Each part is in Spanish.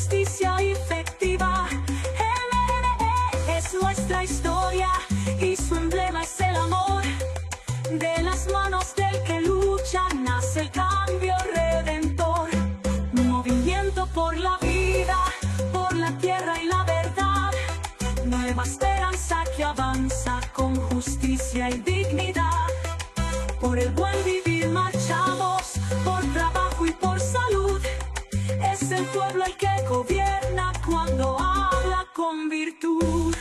justicia efectiva. El MNE es nuestra historia y su emblema es el amor. De las manos del que lucha nace el cambio redentor. Movimiento por la vida, por la tierra y la verdad. Nueva esperanza que avanza con justicia y dignidad. Por el buen vivir marchamos, por trabajo y por salud. Es el pueblo el que gobierna cuando habla con virtud.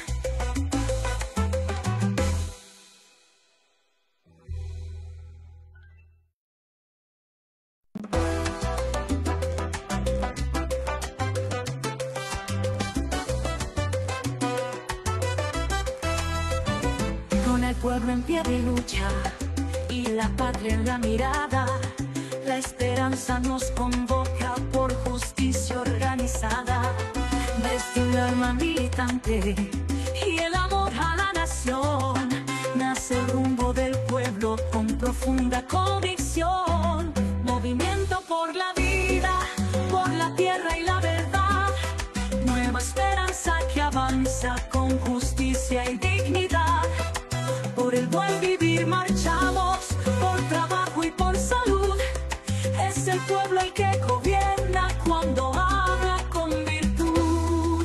Con el pueblo en pie de lucha y la patria en la mirada, la esperanza nos convoca por justicia organizada. Desde un alma militante y el amor a la nación, nace el rumbo del pueblo con profunda convicción. Movimiento por la vida, por la tierra y la verdad. Nueva esperanza que avanza con justicia y dignidad. Por el buen vivir marchamos, por trabajo y por salud. Es el pueblo el que gobierna cuando habla con virtud.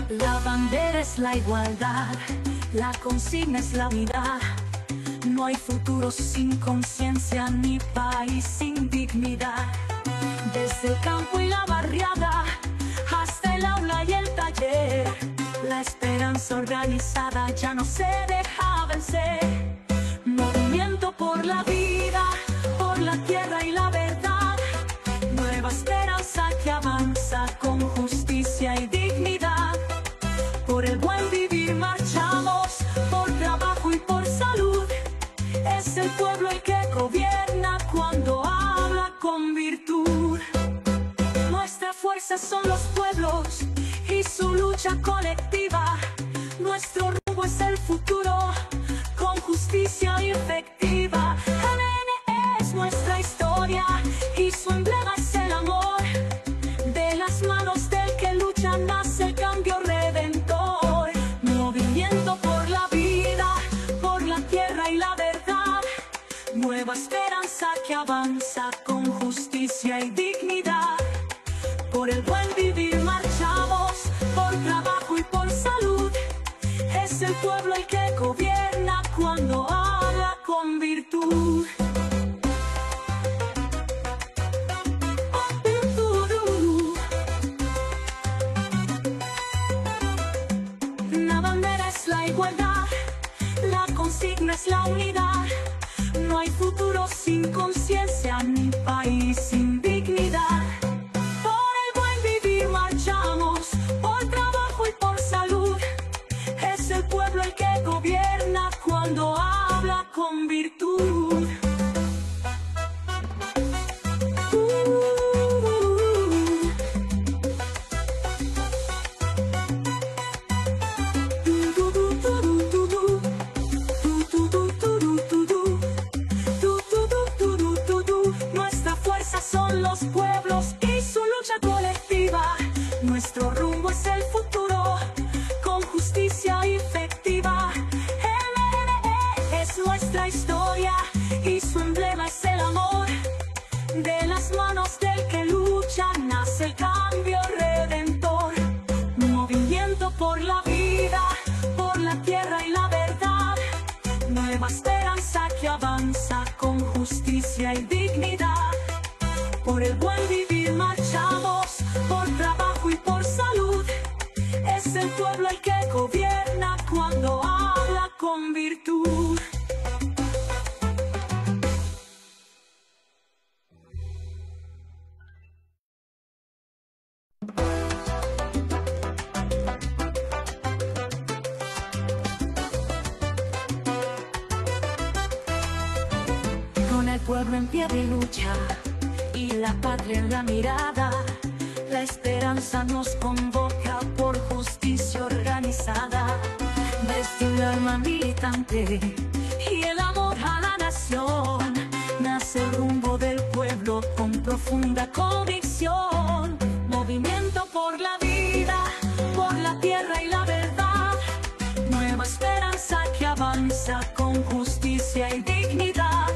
La bandera es la igualdad, la consigna es la unidad. No hay futuro sin conciencia ni país sin dignidad. Desde el campo y la barriada hasta el aula y el taller, la esperanza organizada ya no se deja vencer. Movimiento por la vida, por la tierra y la verdad. Nueva esperanza que avanza con justicia y dignidad. Por el buen vivir marchamos, por trabajo y por salud. Es el pueblo el que gobierna cuando habla con virtud. Nuestra fuerza son los pueblos y su lucha colectiva. Nuestro rumbo es el futuro con justicia efectiva. MNE es nuestra historia y su emblema es el amor. De las manos del que lucha nace el cambio redentor. Movimiento por la vida, por la tierra y la verdad. Nueva esperanza que avanza con justicia y dignidad. Por el buen vivir marchamos, por trabajo y por salud. Es el pueblo el que gobierna cuando habla con virtud. La bandera es la igualdad, la consigna es la unidad. No hay futuro sin conciencia ni país sin dignidad. El que gobierna cuando habla con virtud. Nuestra fuerza son los pueblos y su lucha colectiva. Nuestro rumbo es el futuro con justicia efectiva. El MNE es nuestra historia y su emblema es el amor. De las manos del que lucha nace el cambio redentor. Movimiento por la vida, por la tierra y la verdad. Nueva esperanza que avanza con justicia y dignidad. Por el buen vivir marchamos, por trabajo y por salud. Es el pueblo el que gobierna cuando habla con virtud. Con el pueblo en pie de lucha y la patria en la mirada, la esperanza nos convoca por justicia organizada. Desde un alma militante y el amor a la nación, nace el rumbo del pueblo con profunda convicción. Movimiento por la vida, por la tierra y la verdad. Nueva esperanza que avanza con justicia y dignidad.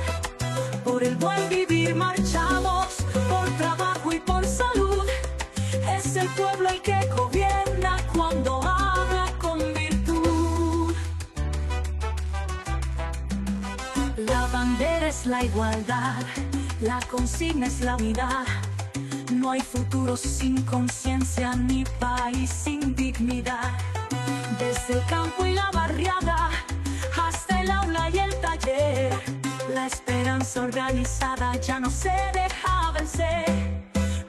Por el buen vivir marchamos, por trabajo y por salud. Es el pueblo el que gobierna cuando habla con virtud. La bandera es la igualdad, la consigna es la unidad. No hay futuro sin conciencia ni país sin dignidad. Desde el campo y la barriada hasta el aula y el taller, la esperanza organizada ya no se deja vencer.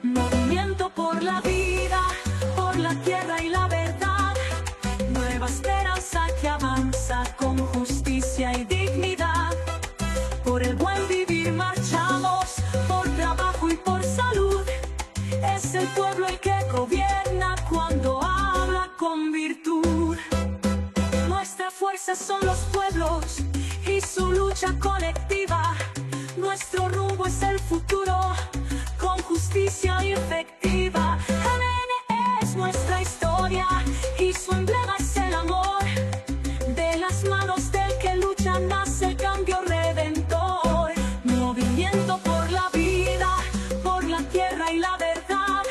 Movimiento por la vida, por la tierra y la verdad. Nueva esperanza que avanza con justicia y dignidad. Por el buen vivir marchamos, por trabajo y por salud. Es el pueblo el que gobierna cuando habla con virtud. Nuestra fuerza son los pueblos y su lucha colectiva. Nuestro rumbo es el futuro, con justicia efectiva. MN es nuestra historia y su emblema es el amor. De las manos del que lucha nace el cambio redentor. Movimiento por la vida, por la tierra y la verdad.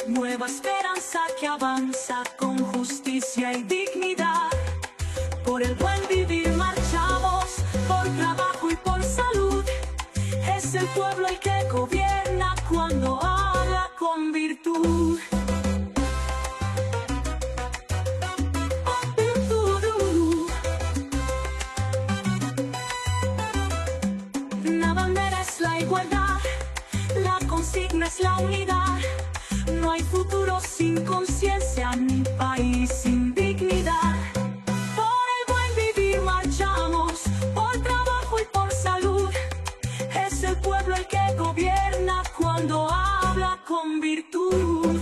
Nueva esperanza que avanza con justicia y dignidad. Por el buen vivir marchamos, por trabajo y por salud. Es el pueblo el que gobierna cuando habla con virtud. La bandera es la igualdad, la consigna es la unidad. No hay futuro sin conciencia ni país sin dignidad. Por el buen vivir marchamos, por trabajo y por salud. Es el pueblo el que gobierna cuando habla con virtud.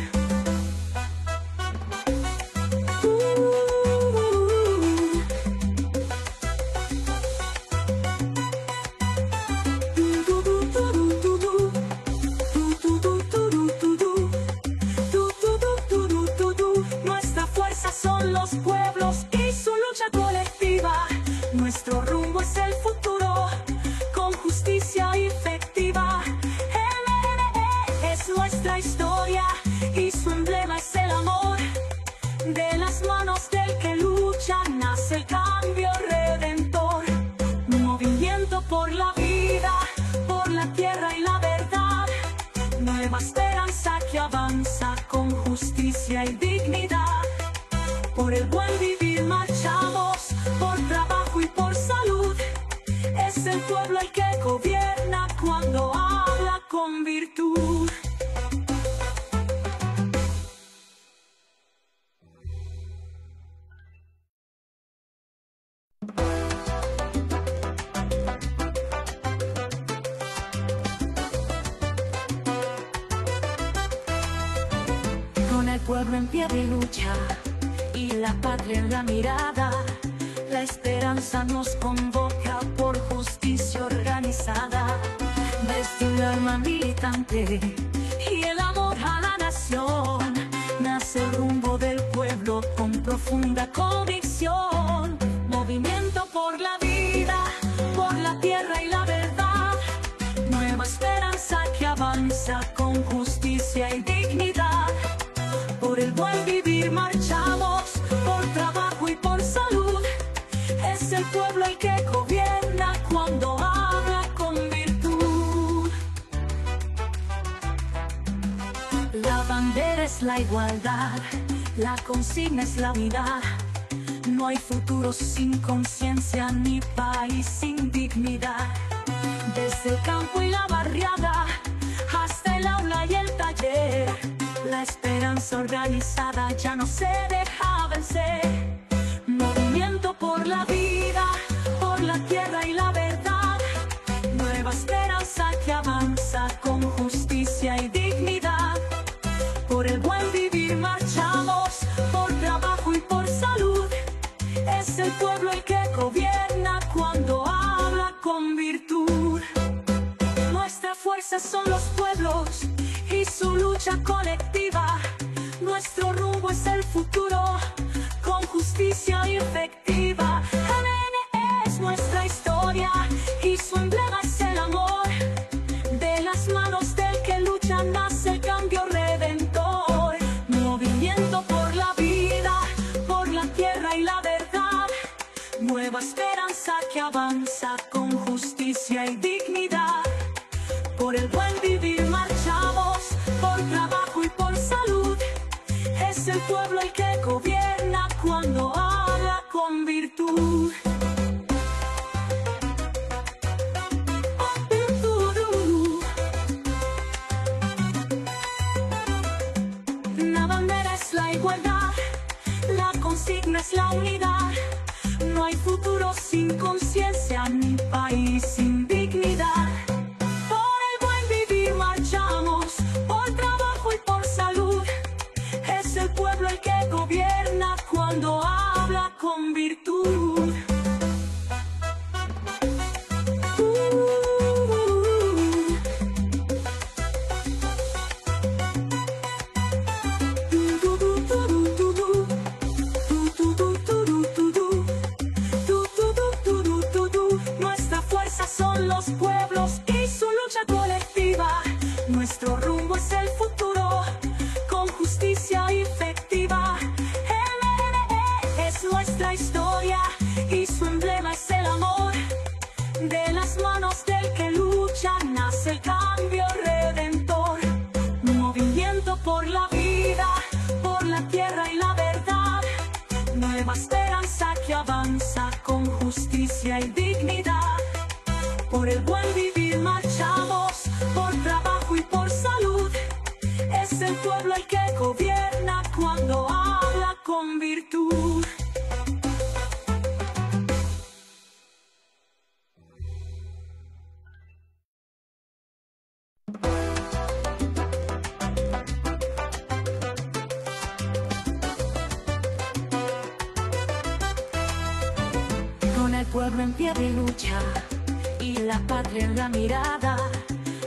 Nuestra fuerza son los pueblos y su lucha colectiva. Nuestro rumbo es el futuro, con justicia efectiva. MNE es nuestra historia y su emblema es el amor. De las manos del que lucha nace el cambio redentor. Movimiento por la vida, por la tierra y la verdad. Nueva esperanza que avanza con justicia y dignidad. Por el buen vivir marchamos, por trabajo y por salud. Es el pueblo el que gobierna cuando habla con virtud. Con el pueblo en pie de lucha y la patria en la mirada, la esperanza nos convoca por justicia organizada. Desde un alma militante y el amor a la nación, nace el rumbo del pueblo con profunda convicción. Movimiento por la vida, por la tierra y la verdad. Nueva esperanza que avanza con justicia y dignidad. Por el buen vivir marchamos, por trabajo y por salud. Es el pueblo el que gobierna cuando habla con virtud. La bandera es la igualdad, la consigna es la unidad. No hay futuro sin conciencia ni país sin dignidad. Desde el campo y la barriada hasta el aula y el taller, la esperanza organizada ya no se deja vencer. Movimiento por la vida, por la tierra y la verdad. Nueva esperanza que avanza con justicia y dignidad. Por el buen vivir marchamos, por trabajo y por salud. Es el pueblo el que gobierna cuando habla con virtud. Nuestra fuerza son los pueblos lucha colectiva. Nuestro rumbo es el futuro, con justicia efectiva. MN es nuestra historia y su emblema es el amor. De las manos del que lucha nace el cambio redentor. Movimiento por la vida, por la tierra y la verdad. Nueva esperanza que avanza con justicia y dignidad. Por el buen vivir marchamos, por trabajo y por salud. Es el pueblo el que gobierna cuando habla con virtud. La bandera es la igualdad, la consigna es la unidad. No hay futuro sin conciencia, ni país sin dignidad. Por el buen vivir marchamos, por trabajo y por salud. Es el pueblo el que gobierna cuando habla con virtud. Nuestra fuerza son los pueblos y su lucha colectiva. Nuestro rumbo es el futuro, con justicia efectiva. MNE es nuestra historia y su emblema es el amor. De las manos del que lucha nace el cambio redentor. Movimiento por la vida, por la tierra y la verdad. Nueva esperanza que avanza con justicia y dignidad. Por el buen vivir marchamos, por trabajo y por salud. Es el pueblo el que gobierna cuando habla con virtud. Con el pueblo en pie de lucha y la patria en la mirada,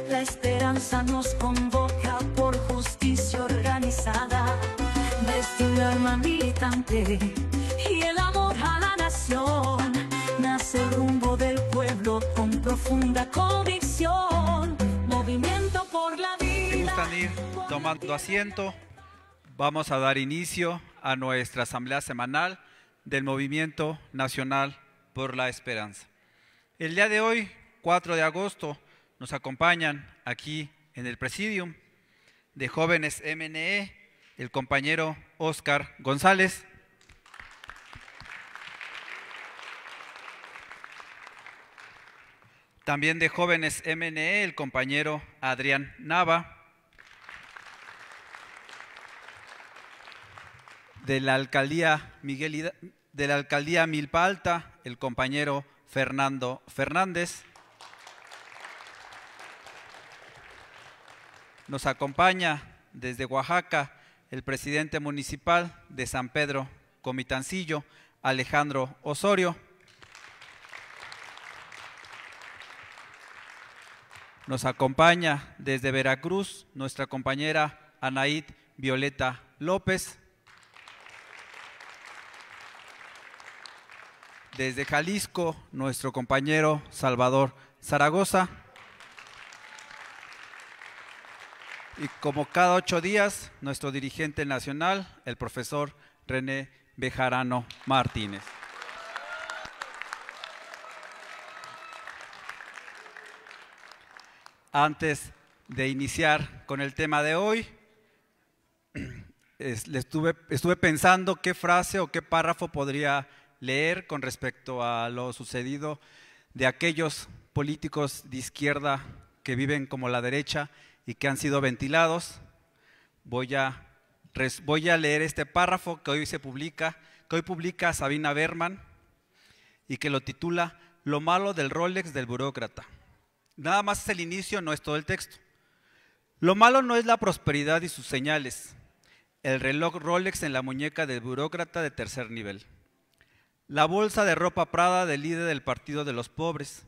la esperanza nos convoca por justicia organizada. Desde un alma militante y el amor a la nación, nace el rumbo del pueblo con profunda convicción. Movimiento por la vida. Si gustan ir tomando asiento, vamos a dar inicio a nuestra asamblea semanal del Movimiento Nacional por la Esperanza. El día de hoy, 4 de agosto, nos acompañan aquí en el Presidium de Jóvenes MNE, el compañero Óscar González. También de Jóvenes MNE, el compañero Adrián Nava. De la alcaldía Milpa Alta, el compañero Fernando Fernández. Nos acompaña desde Oaxaca el presidente municipal de San Pedro Comitancillo, Alejandro Osorio. Nos acompaña desde Veracruz nuestra compañera Anaid Violeta López. Desde Jalisco, nuestro compañero Salvador Zaragoza. Y como cada 8 días, nuestro dirigente nacional, el profesor René Bejarano Martínez. Antes de iniciar con el tema de hoy, estuve pensando qué frase o qué párrafo podría leer con respecto a lo sucedido de aquellos políticos de izquierda que viven como la derecha y que han sido ventilados. Voy a leer este párrafo que hoy publica Sabina Berman y que lo titula "Lo malo del Rolex del burócrata". Nada más es el inicio, no es todo el texto. Lo malo no es la prosperidad y sus señales, el reloj Rolex en la muñeca del burócrata de tercer nivel, la bolsa de ropa Prada del líder del Partido de los Pobres,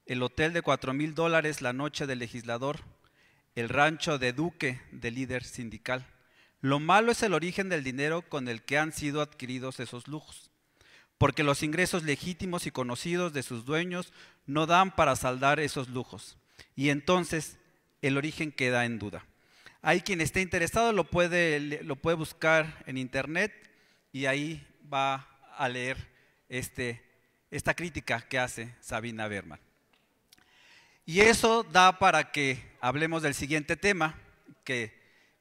el hotel de $4,000 la noche del legislador, el rancho de Duque del líder sindical. Lo malo es el origen del dinero con el que han sido adquiridos esos lujos, porque los ingresos legítimos y conocidos de sus dueños no dan para saldar esos lujos, y entonces el origen queda en duda. Hay quien esté interesado lo puede buscar en internet y ahí va a leer esta crítica que hace Sabina Berman. Y eso da para que hablemos del siguiente tema, que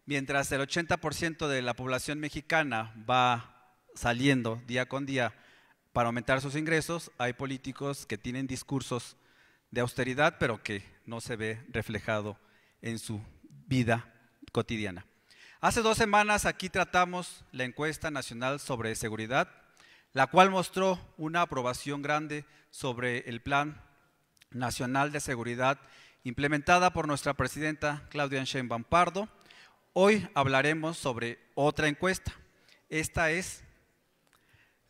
mientras el 80% de la población mexicana va saliendo día con día para aumentar sus ingresos, hay políticos que tienen discursos de austeridad, pero que no se ve reflejado en su vida cotidiana. Hace 2 semanas aquí tratamos la encuesta nacional sobre seguridad, la cual mostró una aprobación grande sobre el Plan Nacional de Seguridad implementada por nuestra presidenta Claudia Sheinbaum Pardo. Hoy hablaremos sobre otra encuesta. Esta es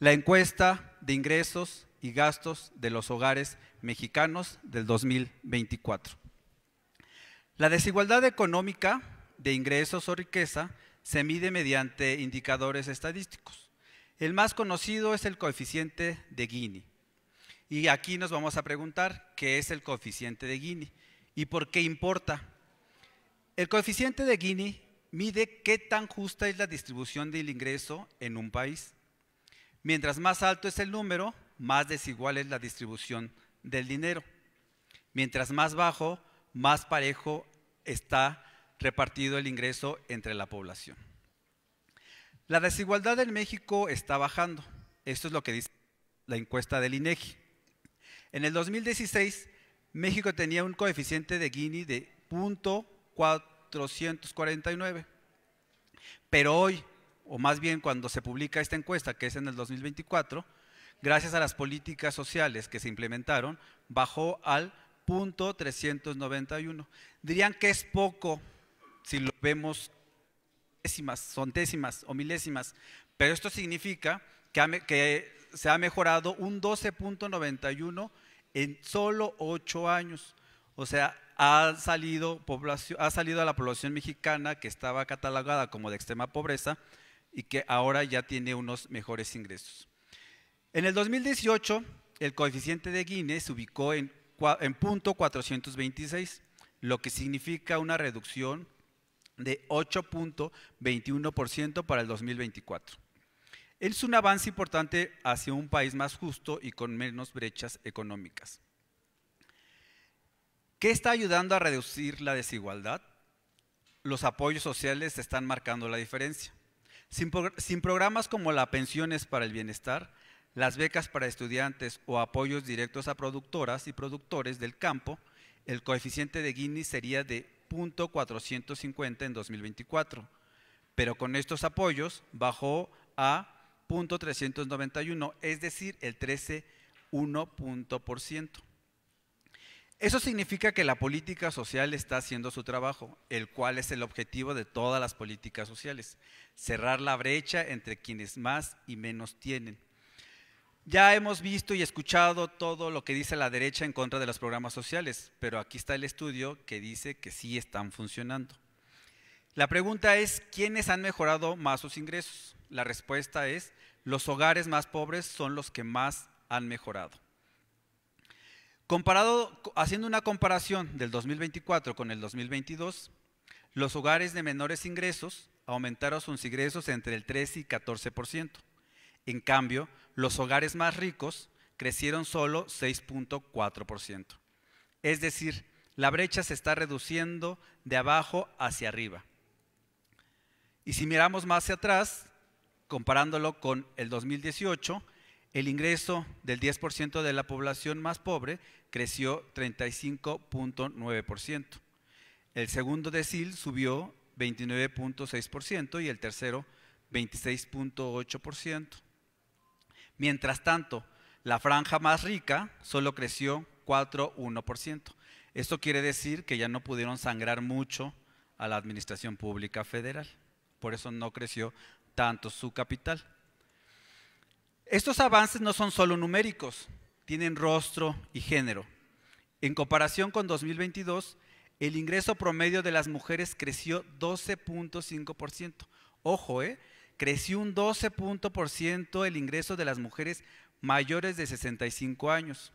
la encuesta de ingresos y gastos de los hogares mexicanos del 2024. La desigualdad económica de ingresos o riqueza se mide mediante indicadores estadísticos. El más conocido es el coeficiente de Gini. Y aquí nos vamos a preguntar qué es el coeficiente de Gini y por qué importa. El coeficiente de Gini mide qué tan justa es la distribución del ingreso en un país. Mientras más alto es el número, más desigual es la distribución del dinero. Mientras más bajo, más parejo está repartido el ingreso entre la población. La desigualdad en México está bajando. Esto es lo que dice la encuesta del INEGI. En el 2016, México tenía un coeficiente de Gini de 0.449. Pero hoy, o más bien cuando se publica esta encuesta, que es en el 2024, gracias a las políticas sociales que se implementaron, bajó al 0.391. Dirían que es poco si lo vemos centésimas o milésimas, pero esto significa que se ha mejorado un 12.91 en solo 8 años. O sea, ha salido a la población mexicana que estaba catalogada como de extrema pobreza y que ahora ya tiene unos mejores ingresos. En el 2018, el coeficiente de Gini se ubicó en 0.426, lo que significa una reducción de 8.21% para el 2024. Es un avance importante hacia un país más justo y con menos brechas económicas. ¿Qué está ayudando a reducir la desigualdad? Los apoyos sociales están marcando la diferencia. Sin programas como la Pensiones para el Bienestar, las becas para estudiantes o apoyos directos a productoras y productores del campo, el coeficiente de Gini sería de 0.450 en 2024, pero con estos apoyos bajó a 0.391, es decir, el 13,1%. Eso significa que la política social está haciendo su trabajo, el cual es el objetivo de todas las políticas sociales, cerrar la brecha entre quienes más y menos tienen. Ya hemos visto y escuchado todo lo que dice la derecha en contra de los programas sociales, pero aquí está el estudio que dice que sí están funcionando. La pregunta es, ¿quiénes han mejorado más sus ingresos? La respuesta es, los hogares más pobres son los que más han mejorado. Haciendo una comparación del 2024 con el 2022, los hogares de menores ingresos aumentaron sus ingresos entre el 13 y 14%. En cambio, los hogares más ricos crecieron solo 6.4%. Es decir, la brecha se está reduciendo de abajo hacia arriba. Y si miramos más hacia atrás, comparándolo con el 2018, el ingreso del 10% de la población más pobre creció 35.9%. El segundo decil subió 29.6% y el tercero 26.8%. Mientras tanto, la franja más rica solo creció 4.1%. Esto quiere decir que ya no pudieron sangrar mucho a la administración pública federal. Por eso no creció tanto su capital. Estos avances no son solo numéricos, tienen rostro y género. En comparación con 2022, el ingreso promedio de las mujeres creció 12.5%. Ojo, creció un 12% el ingreso de las mujeres mayores de 65 años.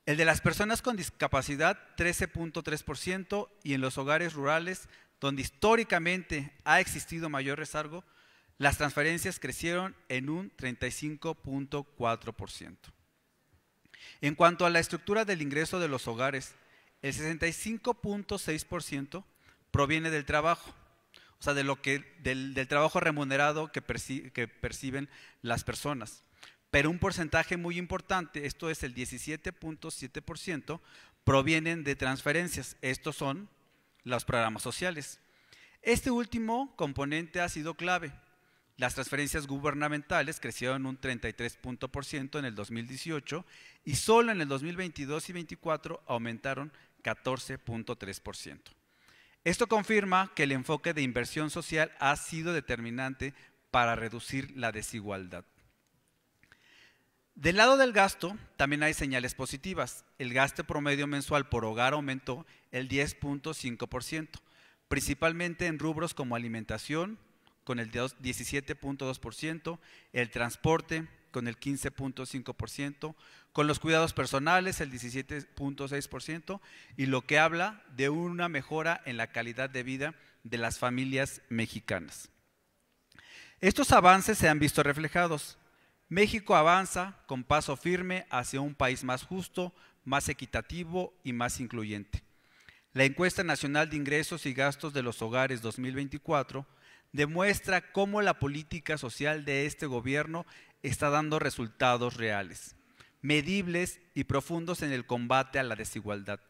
El de las personas con discapacidad, 13.3%, y en los hogares rurales, donde históricamente ha existido mayor rezago, las transferencias crecieron en un 35.4%. En cuanto a la estructura del ingreso de los hogares, el 65.6% proviene del trabajo, o sea, del trabajo remunerado que perciben las personas. Pero un porcentaje muy importante, esto es el 17.7%, provienen de transferencias. Estos son los programas sociales. Este último componente ha sido clave. Las transferencias gubernamentales crecieron un 33% en el 2018 y solo en el 2022 y 2024 aumentaron 14.3%. Esto confirma que el enfoque de inversión social ha sido determinante para reducir la desigualdad. Del lado del gasto, también hay señales positivas. El gasto promedio mensual por hogar aumentó el 10.5%, principalmente en rubros como alimentación, con el 17.2%, el transporte, con el 15.5%, con los cuidados personales, el 17.6%, y lo que habla de una mejora en la calidad de vida de las familias mexicanas. Estos avances se han visto reflejados. México avanza con paso firme hacia un país más justo, más equitativo y más incluyente. La Encuesta Nacional de Ingresos y Gastos de los Hogares 2024 demuestra cómo la política social de este gobierno está dando resultados reales, medibles y profundos en el combate a la desigualdad.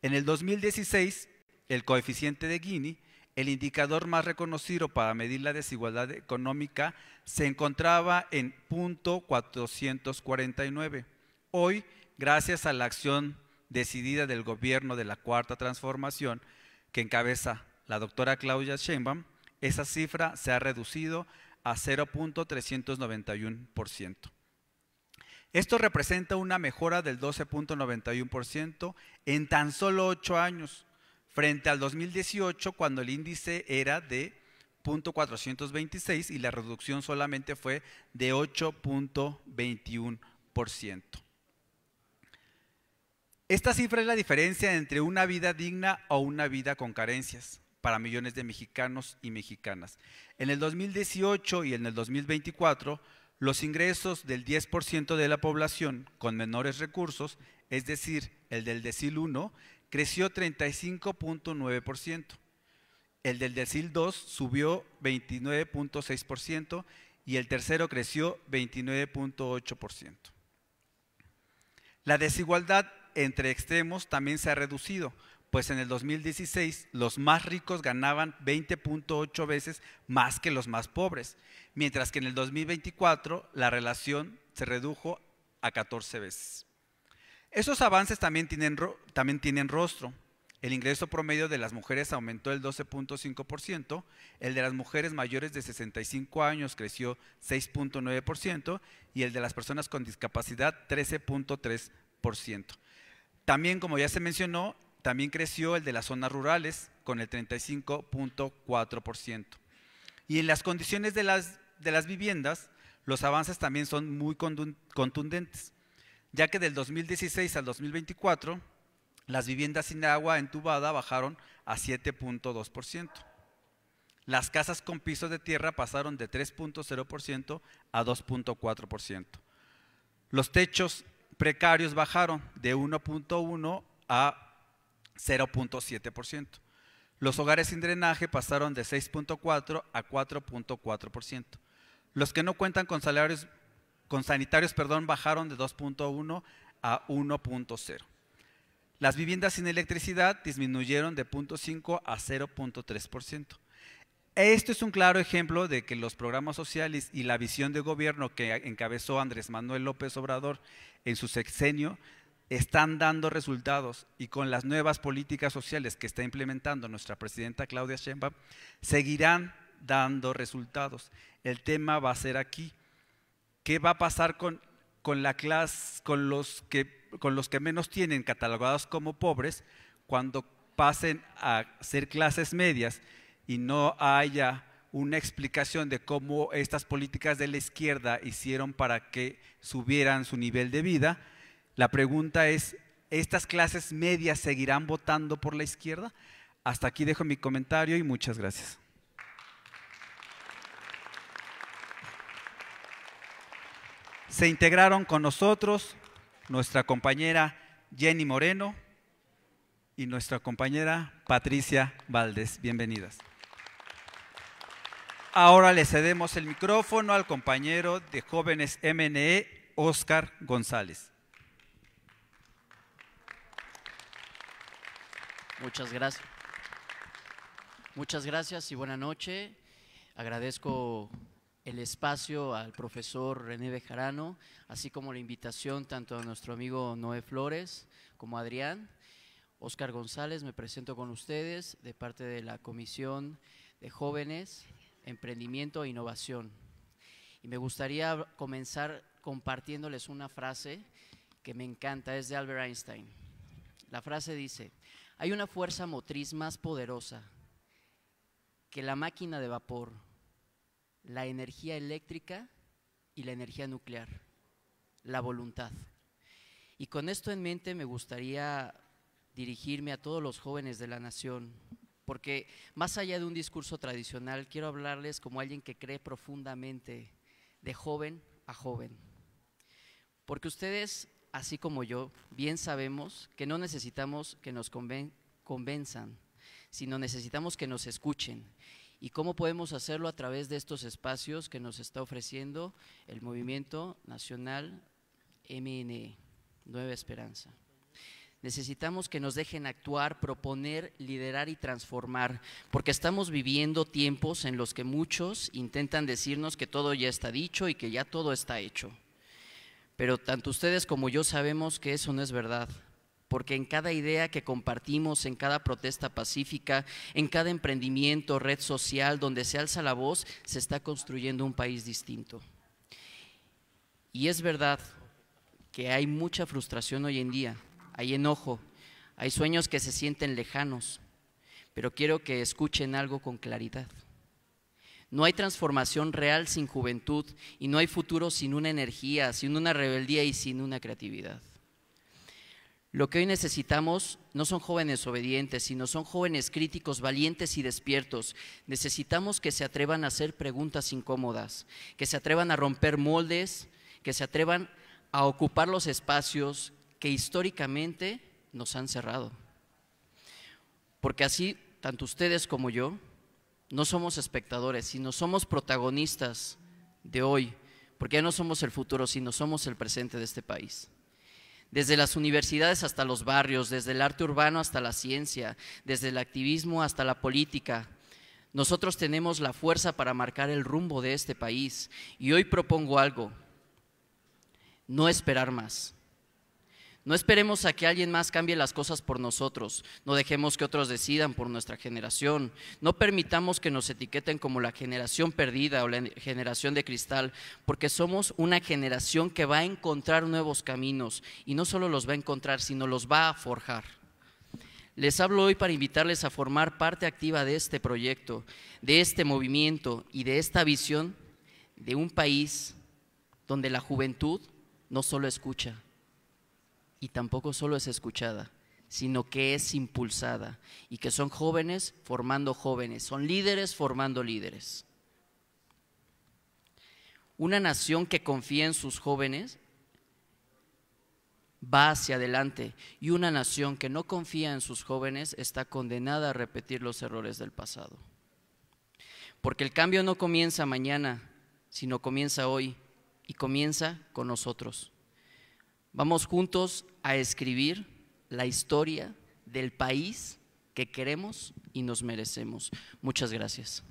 En el 2016, el coeficiente de Gini, el indicador más reconocido para medir la desigualdad económica, se encontraba en 0.449. Hoy, gracias a la acción decidida del gobierno de la Cuarta Transformación, que encabeza la doctora Claudia Sheinbaum, esa cifra se ha reducido a 0.391%. Esto representa una mejora del 12.91% en tan solo 8 años, frente al 2018, cuando el índice era de 0.426 y la reducción solamente fue de 8.21%. Esta cifra es la diferencia entre una vida digna o una vida con carencias para millones de mexicanos y mexicanas. En el 2018 y en el 2024, los ingresos del 10% de la población con menores recursos, es decir, el del decil 1, creció 35.9%. El del decil 2 subió 29.6% y el tercero creció 29.8%. La desigualdad entre extremos también se ha reducido, pues en el 2016 los más ricos ganaban 20.8 veces más que los más pobres, mientras que en el 2024 la relación se redujo a 14 veces. Esos avances también tienen rostro. El ingreso promedio de las mujeres aumentó el 12.5%, el de las mujeres mayores de 65 años creció 6.9% y el de las personas con discapacidad 13.3%. También, como ya se mencionó, también creció el de las zonas rurales con el 35.4%. Y en las condiciones de las viviendas, los avances también son muy contundentes, ya que del 2016 al 2024, las viviendas sin agua entubada bajaron a 7.2%. Las casas con pisos de tierra pasaron de 3.0% a 2.4%. Los techos precarios bajaron de 1.1 a 0.7%. Los hogares sin drenaje pasaron de 6.4 a 4.4%. Los que no cuentan con sanitarios, bajaron de 2.1 a 1.0. Las viviendas sin electricidad disminuyeron de 0.5 a 0.3%. Esto es un claro ejemplo de que los programas sociales y la visión de gobierno que encabezó Andrés Manuel López Obrador en su sexenio están dando resultados, y con las nuevas políticas sociales que está implementando nuestra presidenta Claudia Sheinbaum seguirán dando resultados. El tema va a ser aquí, ¿qué va a pasar con los que con los que menos tienen, catalogados como pobres, cuando pasen a ser clases medias y no haya una explicación de cómo estas políticas de la izquierda hicieron para que subieran su nivel de vida, la pregunta es, ¿estas clases medias seguirán votando por la izquierda? Hasta aquí dejo mi comentario y muchas gracias. Se integraron con nosotros nuestra compañera Jenny Moreno y nuestra compañera Patricia Valdés. Bienvenidas. Ahora le cedemos el micrófono al compañero de Jóvenes MNE, Óscar González. Muchas gracias. Muchas gracias y buena noche. Agradezco el espacio al profesor René Bejarano, así como la invitación tanto a nuestro amigo Noé Flores como a Adrián. Óscar González, me presento con ustedes de parte de la Comisión de Jóvenes, Emprendimiento e Innovación. Y me gustaría comenzar compartiéndoles una frase que me encanta, es de Albert Einstein. La frase dice: hay una fuerza motriz más poderosa que la máquina de vapor, la energía eléctrica y la energía nuclear, la voluntad. Y con esto en mente me gustaría dirigirme a todos los jóvenes de la nación, porque más allá de un discurso tradicional, quiero hablarles como alguien que cree profundamente de joven a joven. Porque ustedes, así como yo, bien sabemos que no necesitamos que nos convenzan, sino necesitamos que nos escuchen. ¿Y cómo podemos hacerlo? A través de estos espacios que nos está ofreciendo el Movimiento Nacional MNE, Nueva Esperanza. Necesitamos que nos dejen actuar, proponer, liderar y transformar, porque estamos viviendo tiempos en los que muchos intentan decirnos que todo ya está dicho y que ya todo está hecho. Pero tanto ustedes como yo sabemos que eso no es verdad, porque en cada idea que compartimos, en cada protesta pacífica, en cada emprendimiento, red social, donde se alza la voz, se está construyendo un país distinto. Y es verdad que hay mucha frustración hoy en día. Hay enojo, hay sueños que se sienten lejanos, pero quiero que escuchen algo con claridad. No hay transformación real sin juventud y no hay futuro sin una energía, sin una rebeldía y sin una creatividad. Lo que hoy necesitamos no son jóvenes obedientes, sino son jóvenes críticos, valientes y despiertos. Necesitamos que se atrevan a hacer preguntas incómodas, que se atrevan a romper moldes, que se atrevan a ocupar los espacios que históricamente nos han cerrado. Porque así, tanto ustedes como yo, no somos espectadores, sino somos protagonistas de hoy, porque ya no somos el futuro, sino somos el presente de este país. Desde las universidades hasta los barrios, desde el arte urbano hasta la ciencia, desde el activismo hasta la política, nosotros tenemos la fuerza para marcar el rumbo de este país. Y hoy propongo algo: no esperar más. No esperemos a que alguien más cambie las cosas por nosotros, no dejemos que otros decidan por nuestra generación, no permitamos que nos etiqueten como la generación perdida o la generación de cristal, porque somos una generación que va a encontrar nuevos caminos y no solo los va a encontrar, sino los va a forjar. Les hablo hoy para invitarles a formar parte activa de este proyecto, de este movimiento y de esta visión de un país donde la juventud no solo escucha, y tampoco solo es escuchada, sino que es impulsada, y que son jóvenes formando jóvenes, son líderes formando líderes. Una nación que confía en sus jóvenes va hacia adelante, y una nación que no confía en sus jóvenes está condenada a repetir los errores del pasado. Porque el cambio no comienza mañana, sino comienza hoy, y comienza con nosotros. Vamos juntos a escribir la historia del país que queremos y nos merecemos. Muchas gracias.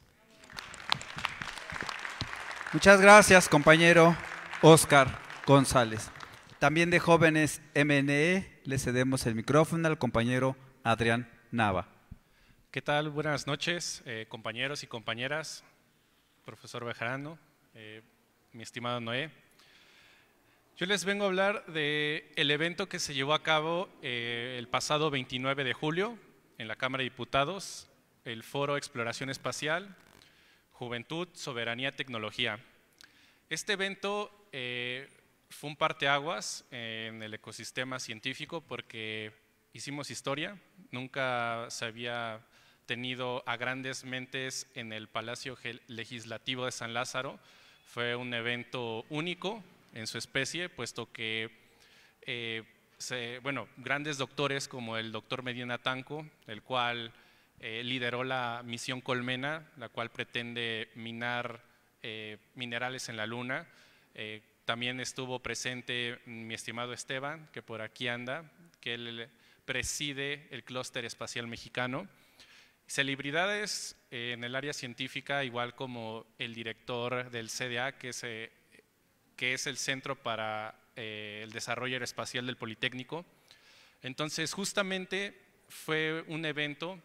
Muchas gracias, compañero Óscar González. También de Jóvenes MNE le cedemos el micrófono al compañero Adrián Nava. ¿Qué tal? Buenas noches, compañeros y compañeras, profesor Bejarano, mi estimado Noé. Yo les vengo a hablar del evento que se llevó a cabo el pasado 29 de julio en la Cámara de Diputados, el Foro Exploración Espacial, Juventud, Soberanía, Tecnología. Este evento fue un parteaguas en el ecosistema científico porque hicimos historia, nunca se había tenido a grandes mentes en el Palacio Legislativo de San Lázaro. Fue un evento único en su especie, puesto que grandes doctores como el doctor Medina Tanco, el cual lideró la misión Colmena, la cual pretende minar minerales en la Luna. También estuvo presente mi estimado Esteban, que por aquí anda, que él preside el Clúster Espacial Mexicano. Celebridades en el área científica, igual como el director del CDA, que es el Centro para el Desarrollo Aeroespacial del Politécnico. Entonces, justamente fue un evento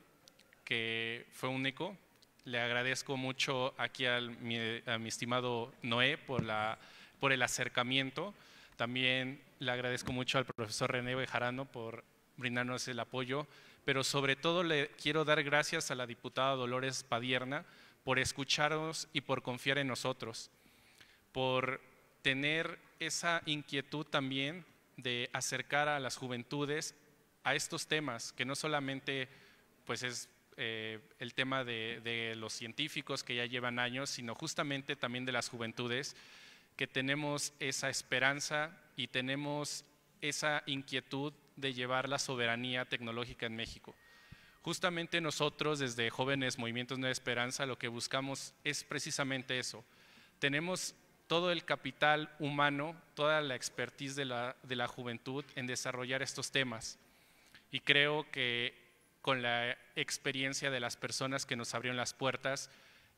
que fue único. Le agradezco mucho aquí a mi estimado Noé por el acercamiento. También le agradezco mucho al profesor René Bejarano por brindarnos el apoyo, pero sobre todo le quiero dar gracias a la diputada Dolores Padierna por escucharnos y por confiar en nosotros, por tener esa inquietud también de acercar a las juventudes a estos temas, que no solamente pues es el tema de los científicos que ya llevan años, sino justamente también de las juventudes, que tenemos esa esperanza y tenemos esa inquietud de llevar la soberanía tecnológica en México. Justamente nosotros desde Jóvenes Movimientos Nueva Esperanza lo que buscamos es precisamente eso. Tenemos todo el capital humano, toda la expertise de la juventud en desarrollar estos temas, y creo que con la experiencia de las personas que nos abrieron las puertas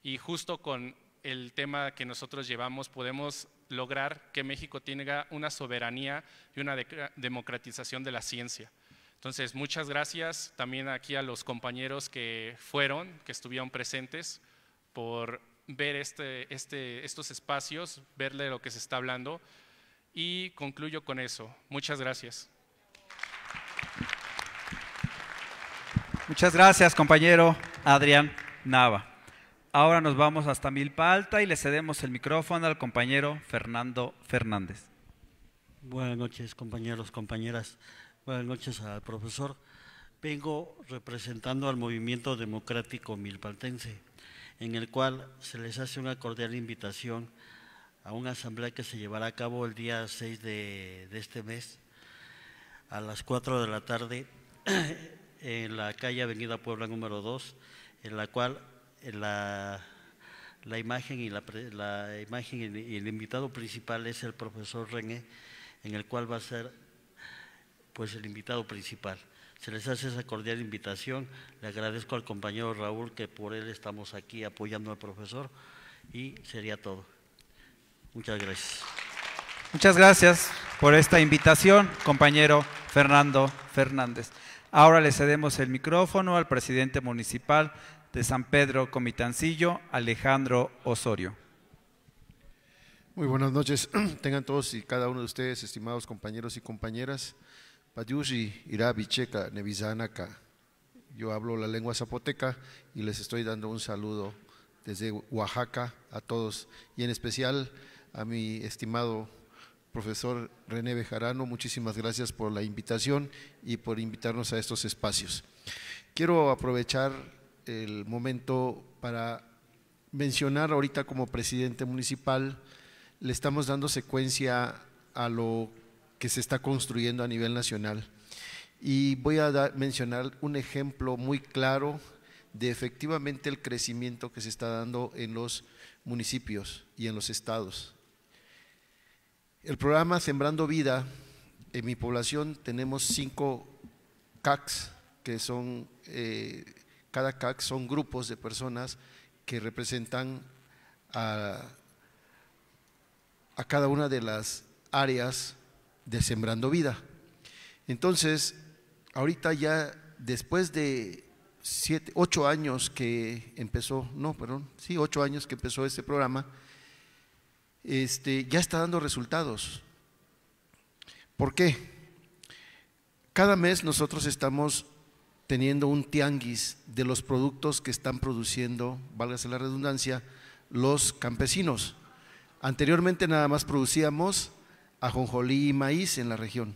y justo con el tema que nosotros llevamos podemos lograr que México tenga una soberanía y una democratización de la ciencia. Entonces, muchas gracias también aquí a los compañeros que estuvieron presentes, por ver estos espacios, ver de lo que se está hablando, y concluyo con eso. Muchas gracias. Muchas gracias, compañero Adrián Nava. Ahora nos vamos hasta Milpa Alta y le cedemos el micrófono al compañero Fernando Fernández. Buenas noches, compañeros, compañeras. Buenas noches al profesor. Vengo representando al Movimiento Democrático Milpaltense, en el cual se les hace una cordial invitación a una asamblea que se llevará a cabo el día 6 de este mes a las 4 de la tarde en la calle Avenida Puebla número 2, en la cual la imagen y el invitado principal es el profesor René, en el cual va a ser pues el invitado principal. Se les hace esa cordial invitación. Le agradezco al compañero Raúl, que por él estamos aquí apoyando al profesor, y sería todo. Muchas gracias. Muchas gracias por esta invitación, compañero Fernando Fernández. Ahora le cedemos el micrófono al presidente municipal de San Pedro Comitancillo, Alejandro Osorio. Muy buenas noches, tengan todos y cada uno de ustedes, estimados compañeros y compañeras. Payushi, Irabi, Checa, Nevizanaca. Yo hablo la lengua zapoteca y les estoy dando un saludo desde Oaxaca a todos, y en especial a mi estimado profesor René Bejarano. Muchísimas gracias por la invitación y por invitarnos a estos espacios. Quiero aprovechar el momento para mencionar ahorita, como presidente municipal, le estamos dando secuencia a lo que se está construyendo a nivel nacional, y voy a mencionar un ejemplo muy claro de efectivamente el crecimiento que se está dando en los municipios y en los estados. El programa Sembrando Vida, en mi población tenemos 5 CACs, que son, cada CAC son grupos de personas que representan a cada una de las áreas de Sembrando Vida. Entonces, ahorita ya después de 8 años que empezó, 8 años que empezó este programa, ya está dando resultados. ¿Por qué? Cada mes nosotros estamos teniendo un tianguis de los productos que están produciendo, válgase la redundancia, los campesinos. Anteriormente nada más producíamos ajonjolí y maíz en la región.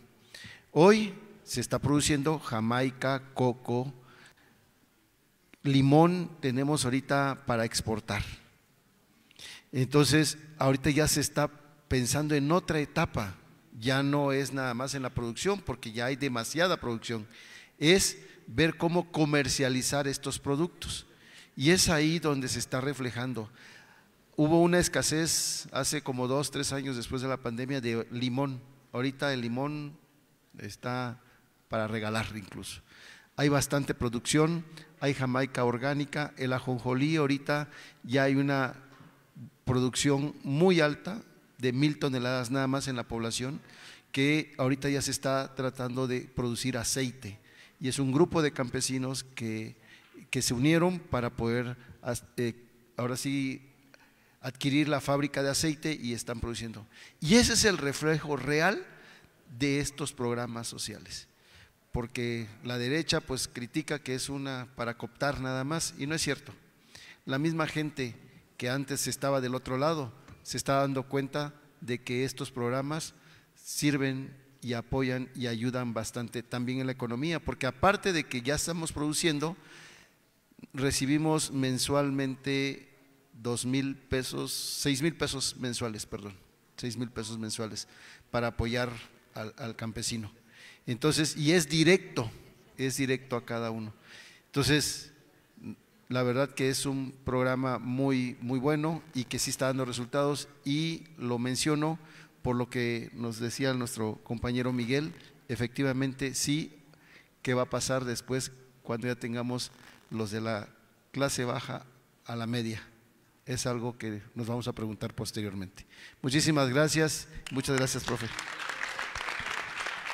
Hoy se está produciendo jamaica, coco, limón tenemos ahorita para exportar. Entonces, ahorita ya se está pensando en otra etapa, ya no es nada más en la producción porque ya hay demasiada producción, es ver cómo comercializar estos productos y es ahí donde se está reflejando. Hubo una escasez hace como 2, 3 años después de la pandemia de limón, ahorita el limón está para regalar incluso. Hay bastante producción, hay jamaica orgánica, el ajonjolí ahorita ya hay una producción muy alta de 1000 toneladas nada más en la población, que ahorita ya se está tratando de producir aceite y es un grupo de campesinos que se unieron para poder ahora sí adquirir la fábrica de aceite y están produciendo. Y ese es el reflejo real de estos programas sociales, porque la derecha pues critica que es una para cooptar nada más y no es cierto. La misma gente que antes estaba del otro lado se está dando cuenta de que estos programas sirven y apoyan y ayudan bastante también en la economía, porque aparte de que ya estamos produciendo, recibimos mensualmente 2,000 pesos, 6,000 pesos mensuales, perdón, 6,000 pesos mensuales para apoyar al campesino. Entonces, y es directo a cada uno. Entonces, la verdad que es un programa muy bueno y que sí está dando resultados y lo menciono por lo que nos decía nuestro compañero Miguel, efectivamente sí, ¿qué va a pasar después cuando ya tengamos los de la clase baja a la media? Es algo que nos vamos a preguntar posteriormente. Muchísimas gracias, muchas gracias, profe.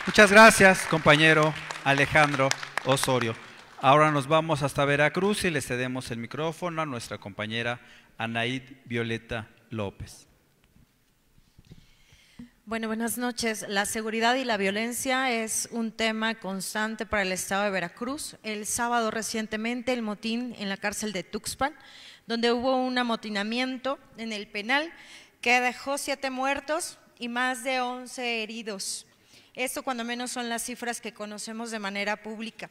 Muchas gracias, compañero Alejandro Osorio. Ahora nos vamos hasta Veracruz y le cedemos el micrófono a nuestra compañera Anaid Violeta López. Bueno, buenas noches. La seguridad y la violencia es un tema constante para el estado de Veracruz. El sábado recientemente el motín en la cárcel de Tuxpan, donde hubo un amotinamiento en el penal que dejó 7 muertos y más de 11 heridos. Esto cuando menos son las cifras que conocemos de manera pública.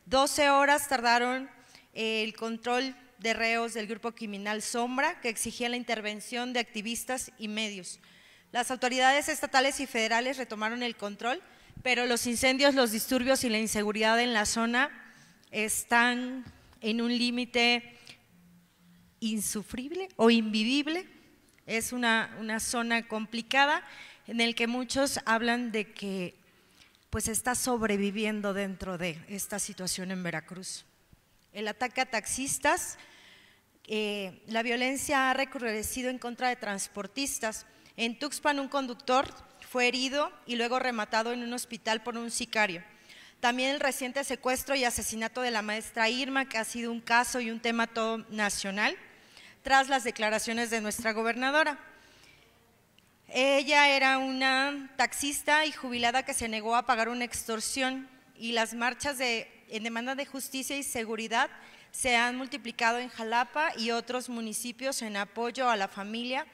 12 horas tardaron el control de reos del grupo criminal Sombra, que exigía la intervención de activistas y medios. Las autoridades estatales y federales retomaron el control, pero los incendios, los disturbios y la inseguridad en la zona están en un límite insufrible o invivible. Es una zona complicada en el que muchos hablan de que pues está sobreviviendo dentro de esta situación en Veracruz. El ataque a taxistas, la violencia ha recrudecido en contra de transportistas. En Tuxpan un conductor fue herido y luego rematado en un hospital por un sicario. También el reciente secuestro y asesinato de la maestra Irma, que ha sido un caso y un tema todo nacional, tras las declaraciones de nuestra gobernadora. Ella era una taxista y jubilada que se negó a pagar una extorsión y las marchas en demanda de justicia y seguridad se han multiplicado en Jalapa y otros municipios en apoyo a la familia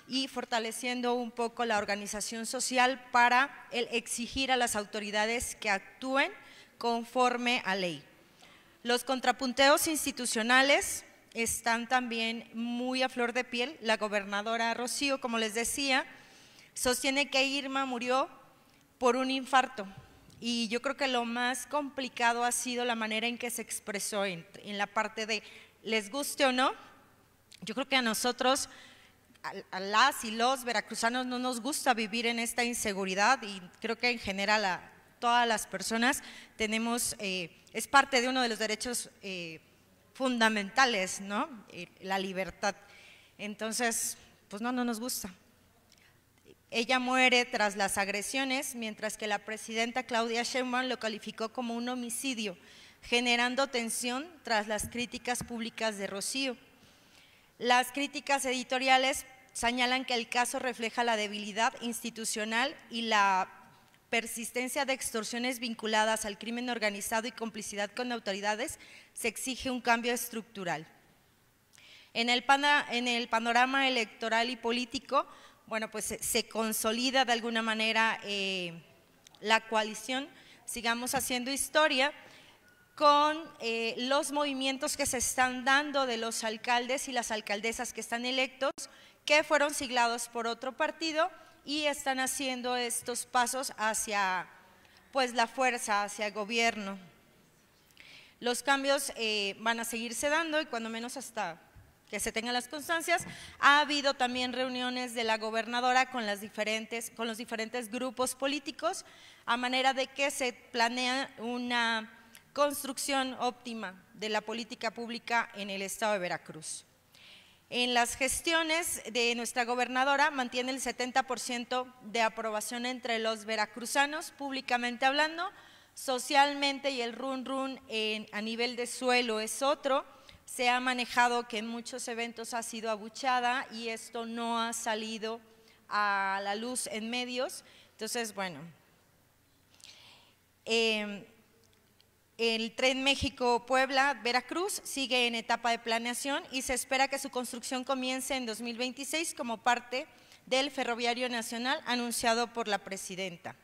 y fortaleciendo un poco la organización social para exigir a las autoridades que actúen conforme a ley. Los contrapunteos institucionales están también muy a flor de piel. La gobernadora Rocío, como les decía, sostiene que Irma murió por un infarto y yo creo que lo más complicado ha sido la manera en que se expresó en la parte de les guste o no. Yo creo que a nosotros, a las y los veracruzanos no nos gusta vivir en esta inseguridad y creo que en general a todas las personas tenemos, es parte de uno de los derechos fundamentales, ¿no? La libertad. Entonces, pues no nos gusta. Ella muere tras las agresiones, mientras que la presidenta Claudia Sheinbaum lo calificó como un homicidio, generando tensión tras las críticas públicas de Rocío. Las críticas editoriales señalan que el caso refleja la debilidad institucional y la persistencia de extorsiones vinculadas al crimen organizado y complicidad con autoridades, se exige un cambio estructural. En el panorama electoral y político, bueno, pues se consolida de alguna manera la coalición Sigamos Haciendo Historia, con los movimientos que se están dando de los alcaldes y las alcaldesas que están electos, que fueron siglados por otro partido y están haciendo estos pasos hacia pues la fuerza, hacia el gobierno. Los cambios van a seguirse dando y cuando menos hasta que se tengan las constancias. Ha habido también reuniones de la gobernadora con los diferentes grupos políticos, a manera de que se planea una construcción óptima de la política pública en el estado de Veracruz. En las gestiones de nuestra gobernadora mantiene el 70% de aprobación entre los veracruzanos, públicamente hablando. Socialmente y el run a nivel de suelo es otro. Se ha manejado que en muchos eventos ha sido abucheada y esto no ha salido a la luz en medios. Entonces, bueno, el Tren México-Puebla-Veracruz sigue en etapa de planeación y se espera que su construcción comience en 2026 como parte del Ferroviario Nacional anunciado por la presidenta.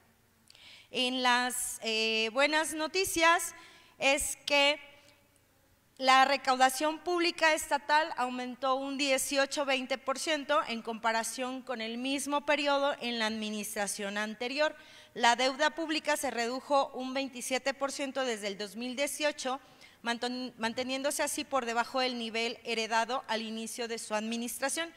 En las buenas noticias es que la recaudación pública estatal aumentó un 18-20% en comparación con el mismo periodo en la administración anterior. La deuda pública se redujo un 27% desde el 2018, manteniéndose así por debajo del nivel heredado al inicio de su administración.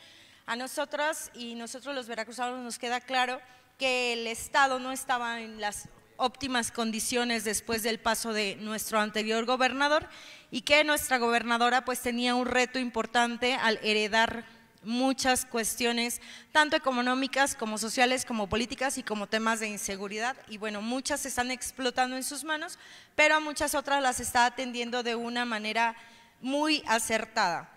A nosotros los veracruzanos nos queda claro que el Estado no estaba en las óptimas condiciones después del paso de nuestro anterior gobernador y que nuestra gobernadora pues tenía un reto importante al heredar muchas cuestiones, tanto económicas como sociales, como políticas y como temas de inseguridad, y bueno, muchas se están explotando en sus manos, pero a muchas otras las está atendiendo de una manera muy acertada.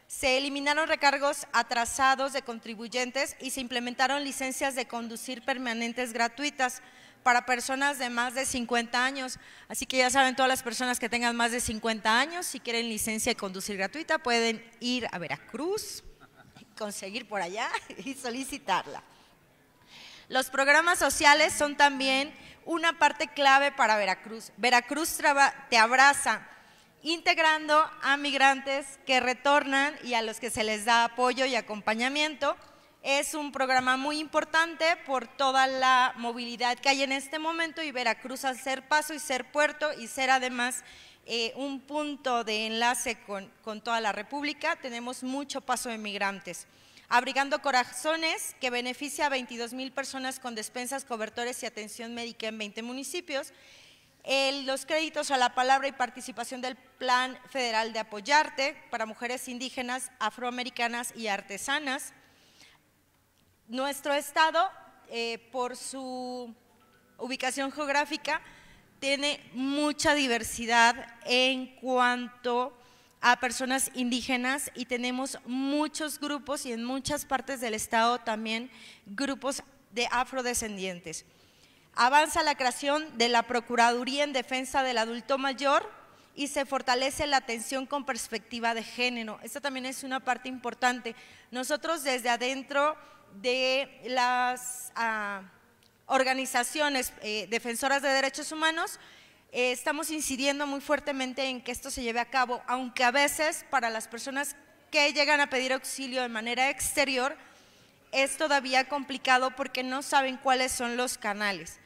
Se eliminaron recargos atrasados de contribuyentes y se implementaron licencias de conducir permanentes gratuitas para personas de más de 50 años, así que ya saben, todas las personas que tengan más de 50 años, si quieren licencia de conducir gratuita, pueden ir a Veracruz, conseguir por allá y solicitarla. Los programas sociales son también una parte clave para Veracruz. Veracruz te abraza, integrando a migrantes que retornan y a los que se les da apoyo y acompañamiento. Es un programa muy importante por toda la movilidad que hay en este momento y Veracruz, al ser paso y ser puerto y ser además un punto de enlace con toda la República, tenemos mucho paso de migrantes. Abrigando Corazones, que beneficia a 22,000 personas con despensas, cobertores y atención médica en 20 municipios. Los créditos a la palabra y participación del Plan Federal de Apoyarte para mujeres indígenas, afroamericanas y artesanas. Nuestro estado, por su ubicación geográfica, tiene mucha diversidad en cuanto a personas indígenas y tenemos muchos grupos y en muchas partes del estado también grupos de afrodescendientes. Avanza la creación de la Procuraduría en Defensa del Adulto Mayor y se fortalece la atención con perspectiva de género. Esta también es una parte importante. Nosotros desde adentro de las organizaciones defensoras de derechos humanos estamos incidiendo muy fuertemente en que esto se lleve a cabo, aunque a veces para las personas que llegan a pedir auxilio de manera exterior es todavía complicado porque no saben cuáles son los canales.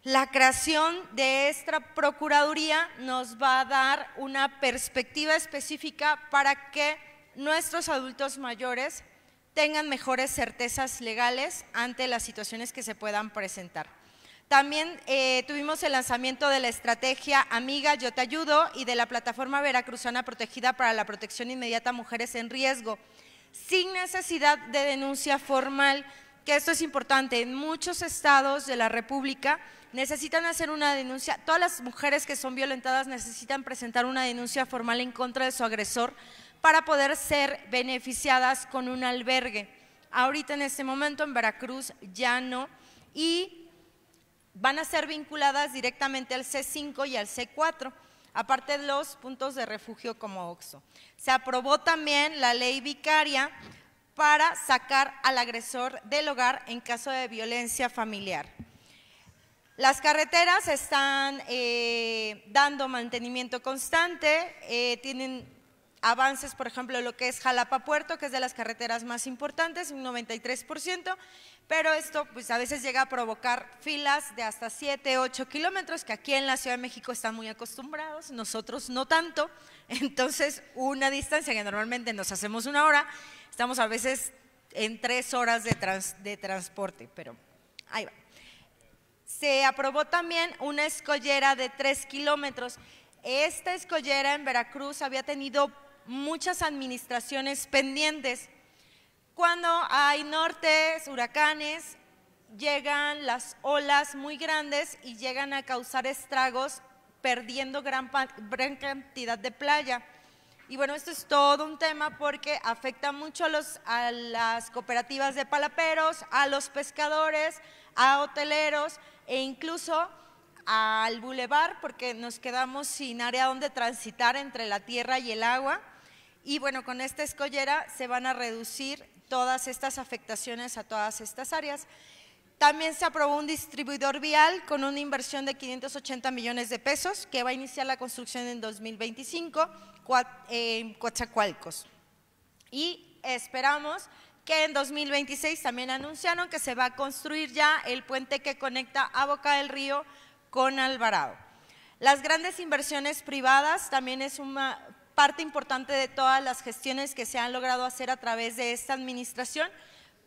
La creación de esta Procuraduría nos va a dar una perspectiva específica para que nuestros adultos mayores tengan mejores certezas legales ante las situaciones que se puedan presentar. También tuvimos el lanzamiento de la estrategia Amiga, Yo Te Ayudo y de la plataforma veracruzana protegida para la protección inmediata a mujeres en riesgo, sin necesidad de denuncia formal, que esto es importante. En muchos estados de la República necesitan hacer una denuncia, todas las mujeres que son violentadas necesitan presentar una denuncia formal en contra de su agresor para poder ser beneficiadas con un albergue. Ahorita en este momento en Veracruz ya no, y van a ser vinculadas directamente al C5 y al C4, aparte de los puntos de refugio como OXXO. Se aprobó también la ley vicaria para sacar al agresor del hogar en caso de violencia familiar. Las carreteras están dando mantenimiento constante, tienen avances, por ejemplo, lo que es Jalapa-Puerto, que es de las carreteras más importantes, un 93%, pero esto pues a veces llega a provocar filas de hasta 7, 8 kilómetros, que aquí en la Ciudad de México están muy acostumbrados, nosotros no tanto, entonces una distancia que normalmente nos hacemos 1 hora, estamos a veces en 3 horas de transporte, pero ahí va. Se aprobó también una escollera de 3 kilómetros. Esta escollera en Veracruz había tenido muchas administraciones pendientes. Cuando hay nortes, huracanes, llegan las olas muy grandes y llegan a causar estragos, perdiendo gran cantidad de playa. Y bueno, esto es todo un tema porque afecta mucho a las cooperativas de palaperos, a los pescadores, a hoteleros e incluso al bulevar, porque nos quedamos sin área donde transitar entre la tierra y el agua. Y bueno, con esta escollera se van a reducir todas estas afectaciones a todas estas áreas. También se aprobó un distribuidor vial con una inversión de 580 millones de pesos que va a iniciar la construcción en 2025 en Coatzacoalcos. Y esperamos que en 2026 también anunciaron que se va a construir ya el puente que conecta a Boca del Río con Alvarado. Las grandes inversiones privadas también es una parte importante de todas las gestiones que se han logrado hacer a través de esta administración.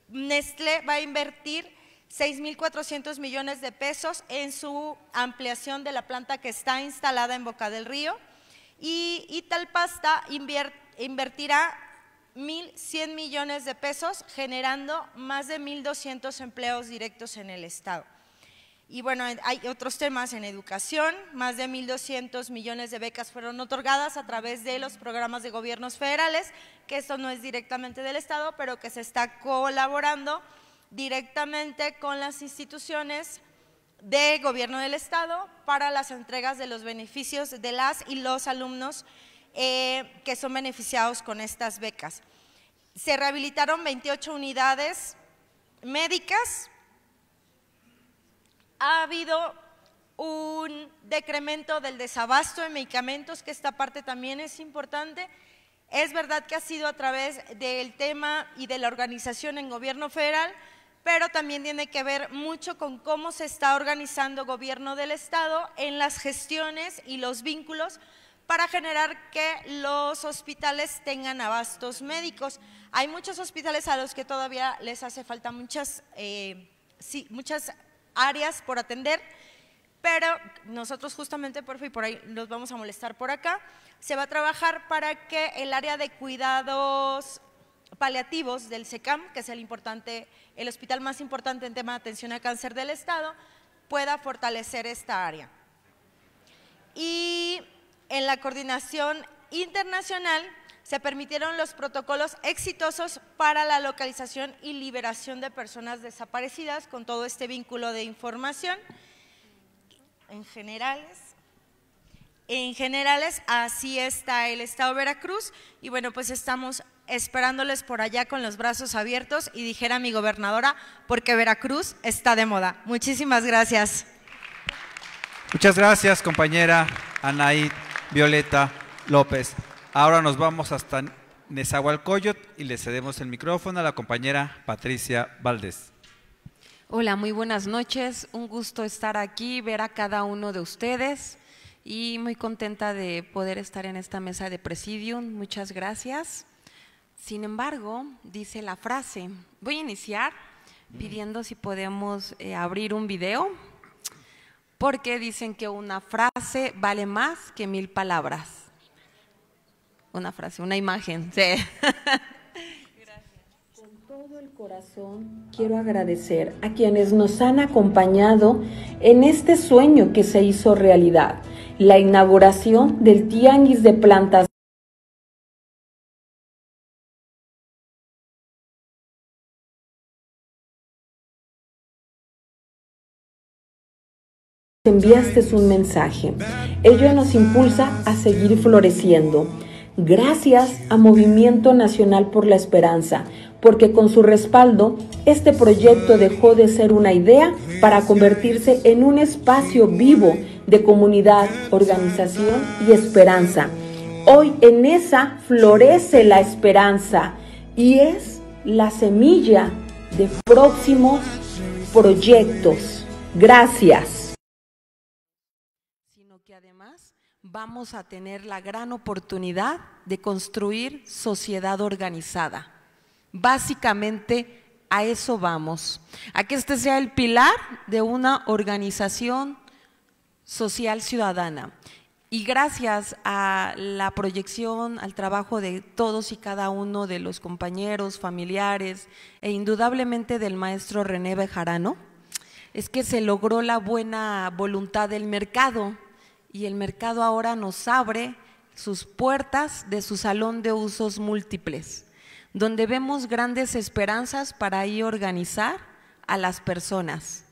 Nestlé va a invertir 6.400 millones de pesos en su ampliación de la planta que está instalada en Boca del Río, y Italpasta invertirá 1.100 millones de pesos, generando más de 1.200 empleos directos en el estado. Y bueno, hay otros temas en educación, más de 1.200 millones de becas fueron otorgadas a través de los programas de gobiernos federales, que esto no es directamente del estado, pero que se está colaborando directamente con las instituciones de gobierno del estado para las entregas de los beneficios de las y los alumnos que son beneficiados con estas becas. Se rehabilitaron 28 unidades médicas. Ha habido un decremento del desabasto de medicamentos, que esta parte también es importante. Es verdad que ha sido a través del tema y de la organización en gobierno federal, pero también tiene que ver mucho con cómo se está organizando gobierno del estado en las gestiones y los vínculos para generar que los hospitales tengan abastos médicos. Hay muchos hospitales a los que todavía les hace falta muchas áreas por atender, pero nosotros justamente por ahí nos vamos a molestar por acá. Se va a trabajar para que el área de cuidados paliativos del SECAM, que es el hospital más importante en tema de atención a cáncer del estado, pueda fortalecer esta área. Y en la coordinación internacional se permitieron los protocolos exitosos para la localización y liberación de personas desaparecidas con todo este vínculo de información. En generales, así está el estado de Veracruz, y bueno, pues estamos esperándoles por allá con los brazos abiertos, y dijera mi gobernadora, porque Veracruz está de moda. Muchísimas gracias. Muchas gracias, compañera Anaí Violeta López. Ahora nos vamos hasta Nezahualcóyotl y le cedemos el micrófono a la compañera Patricia Valdés. Hola, muy buenas noches. Un gusto estar aquí, ver a cada uno de ustedes y muy contenta de poder estar en esta mesa de presidium. Muchas gracias. Sin embargo, dice la frase, voy a iniciar pidiendo si podemos abrir un video, porque dicen que una frase vale más que 1000 palabras. Una frase, una imagen, sí. Con todo el corazón quiero agradecer a quienes nos han acompañado en este sueño que se hizo realidad, la inauguración del Tianguis de Plantas enviaste un mensaje. Ello nos impulsa a seguir floreciendo. Gracias a Movimiento Nacional por la Esperanza, porque con su respaldo, este proyecto dejó de ser una idea para convertirse en un espacio vivo de comunidad, organización y esperanza. Hoy en esa florece la esperanza y es la semilla de próximos proyectos. Gracias. Sino que además vamos a tener la gran oportunidad de construir sociedad organizada. Básicamente a eso vamos, a que este sea el pilar de una organización social ciudadana. Y gracias a la proyección, al trabajo de todos y cada uno de los compañeros, familiares e indudablemente del maestro René Bejarano, es que se logró la buena voluntad del mercado y el mercado ahora nos abre sus puertas de su salón de usos múltiples, donde vemos grandes esperanzas para ahí organizar a las personas.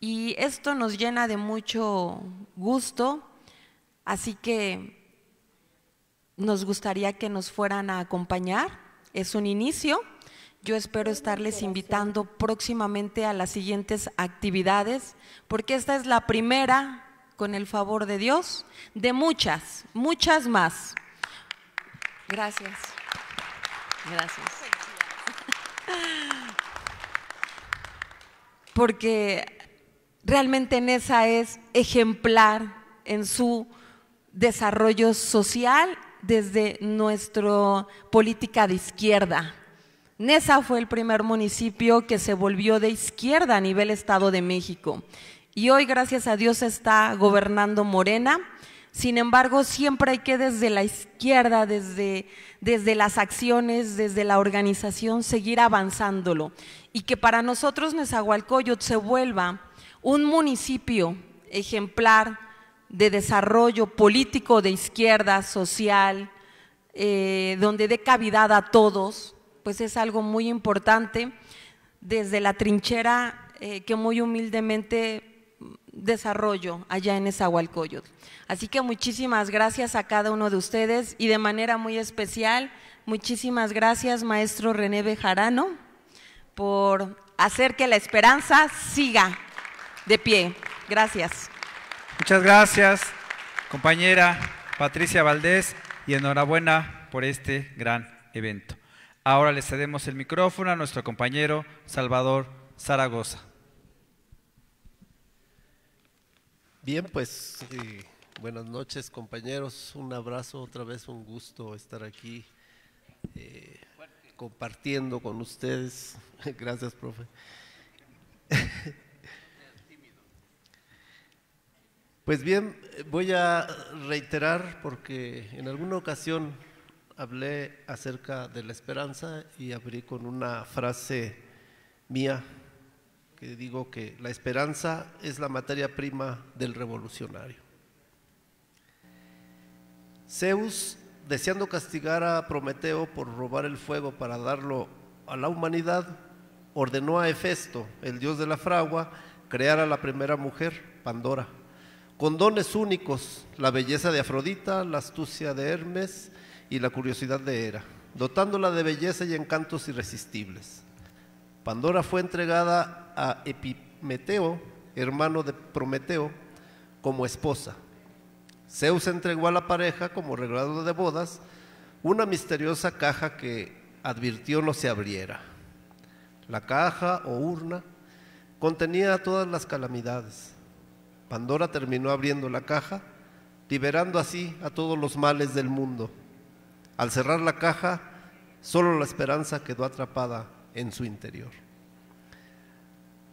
Y esto nos llena de mucho gusto. Así que nos gustaría que nos fueran a acompañar, es un inicio. Yo espero estarles invitando próximamente a las siguientes actividades, porque esta es la primera, con el favor de Dios, de muchas, muchas más. Gracias. Gracias. Porque realmente Nesa es ejemplar en su desarrollo social desde nuestra política de izquierda. Nesa fue el primer municipio que se volvió de izquierda a nivel Estado de México y hoy gracias a Dios está gobernando Morena. Sin embargo, siempre hay que desde la izquierda, desde las acciones, desde la organización, seguir avanzándolo y que para nosotros Nezahualcóyotl se vuelva un municipio ejemplar de desarrollo político de izquierda, social, donde dé cavidad a todos, pues es algo muy importante desde la trinchera que muy humildemente desarrollo allá en Nezahualcóyotl. Así que muchísimas gracias a cada uno de ustedes y de manera muy especial, muchísimas gracias maestro René Bejarano por hacer que la esperanza siga de pie. Gracias. Muchas gracias, compañera Patricia Valdés, y enhorabuena por este gran evento. Ahora le cedemos el micrófono a nuestro compañero Salvador Zaragoza. Bien, pues buenas noches, compañeros. Un abrazo, otra vez un gusto estar aquí compartiendo con ustedes. Gracias, profe. Pues bien, voy a reiterar porque en alguna ocasión hablé acerca de la esperanza y abrí con una frase mía que digo que la esperanza es la materia prima del revolucionario. Zeus, deseando castigar a Prometeo por robar el fuego para darlo a la humanidad, ordenó a Hefesto, el dios de la fragua, crear a la primera mujer, Pandora, con dones únicos, la belleza de Afrodita, la astucia de Hermes y la curiosidad de Hera, dotándola de belleza y encantos irresistibles. Pandora fue entregada a Epimeteo, hermano de Prometeo, como esposa. Zeus entregó a la pareja como regalo de bodas una misteriosa caja que advirtió no se abriera. La caja o urna contenía todas las calamidades. Pandora terminó abriendo la caja, liberando así a todos los males del mundo. Al cerrar la caja, solo la esperanza quedó atrapada en su interior.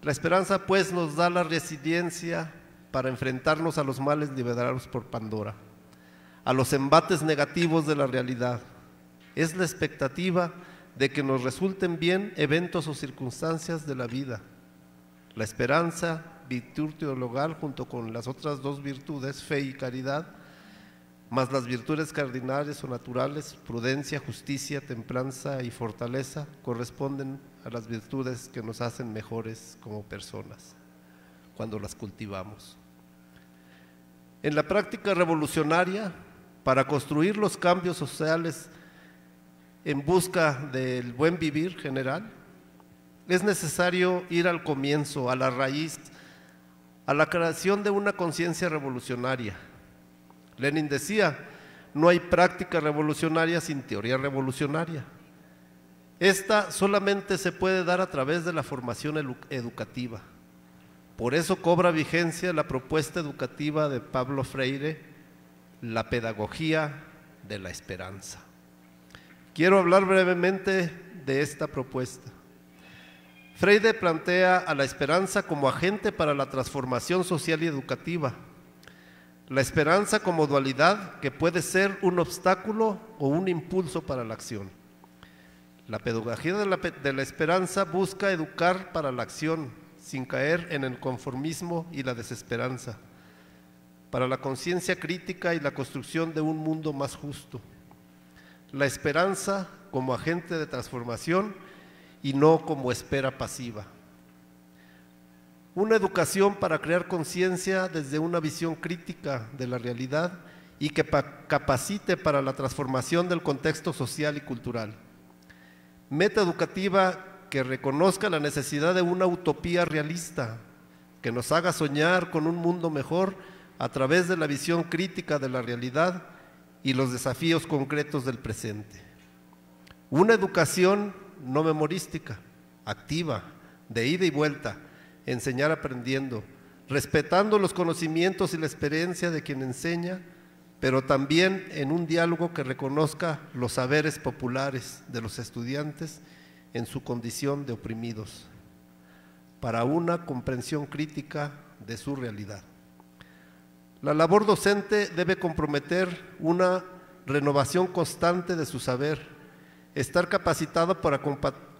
La esperanza pues nos da la resiliencia para enfrentarnos a los males liberados por Pandora, a los embates negativos de la realidad. Es la expectativa de que nos resulten bien eventos o circunstancias de la vida. La esperanza, virtud teologal, junto con las otras dos virtudes, fe y caridad, más las virtudes cardinales o naturales, prudencia, justicia, templanza y fortaleza, corresponden a las virtudes que nos hacen mejores como personas, cuando las cultivamos. En la práctica revolucionaria, para construir los cambios sociales en busca del buen vivir general, es necesario ir al comienzo, a la raíz, a la creación de una conciencia revolucionaria. Lenin decía, no hay práctica revolucionaria sin teoría revolucionaria. Esta solamente se puede dar a través de la formación educativa. Por eso cobra vigencia la propuesta educativa de Pablo Freire, la pedagogía de la esperanza. Quiero hablar brevemente de esta propuesta. Freire plantea a la esperanza como agente para la transformación social y educativa. La esperanza como dualidad que puede ser un obstáculo o un impulso para la acción. La pedagogía de la esperanza busca educar para la acción, sin caer en el conformismo y la desesperanza, para la conciencia crítica y la construcción de un mundo más justo. La esperanza como agente de transformación y no como espera pasiva. Una educación para crear conciencia desde una visión crítica de la realidad y que capacite para la transformación del contexto social y cultural. Meta educativa que reconozca la necesidad de una utopía realista, que nos haga soñar con un mundo mejor a través de la visión crítica de la realidad y los desafíos concretos del presente. Una educación no memorística, activa, de ida y vuelta, enseñar aprendiendo, respetando los conocimientos y la experiencia de quien enseña, pero también en un diálogo que reconozca los saberes populares de los estudiantes en su condición de oprimidos, para una comprensión crítica de su realidad. La labor docente debe comprometer una renovación constante de su saber, estar capacitado para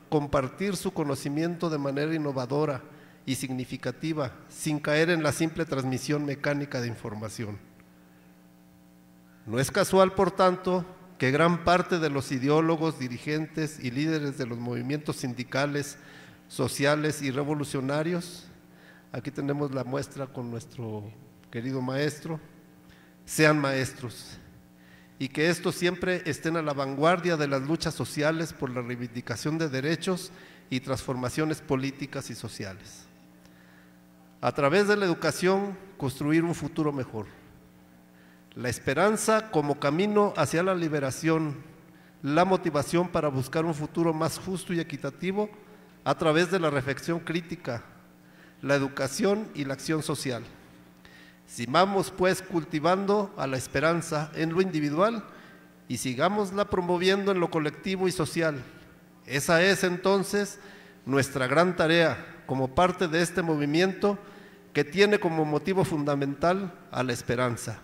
compartir su conocimiento de manera innovadora y significativa, sin caer en la simple transmisión mecánica de información. No es casual, por tanto, que gran parte de los ideólogos, dirigentes y líderes de los movimientos sindicales, sociales y revolucionarios, aquí tenemos la muestra con nuestro querido maestro, sean maestros, y que estos siempre estén a la vanguardia de las luchas sociales por la reivindicación de derechos y transformaciones políticas y sociales. A través de la educación, construir un futuro mejor. La esperanza como camino hacia la liberación, la motivación para buscar un futuro más justo y equitativo a través de la reflexión crítica, la educación y la acción social. Sigamos pues cultivando a la esperanza en lo individual y sigámosla promoviendo en lo colectivo y social. Esa es entonces nuestra gran tarea como parte de este movimiento que tiene como motivo fundamental a la esperanza,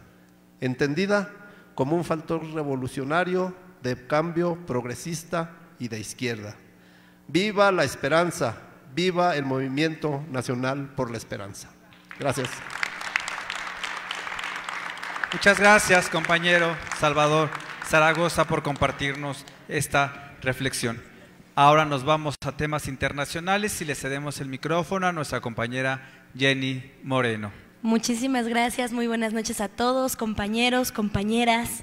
entendida como un factor revolucionario de cambio progresista y de izquierda. ¡Viva la esperanza! ¡Viva el Movimiento Nacional por la Esperanza! Gracias. Muchas gracias, compañero Salvador Zaragoza, por compartirnos esta reflexión. Ahora nos vamos a temas internacionales y le cedemos el micrófono a nuestra compañera Jenny Moreno. Muchísimas gracias, muy buenas noches a todos, compañeros, compañeras.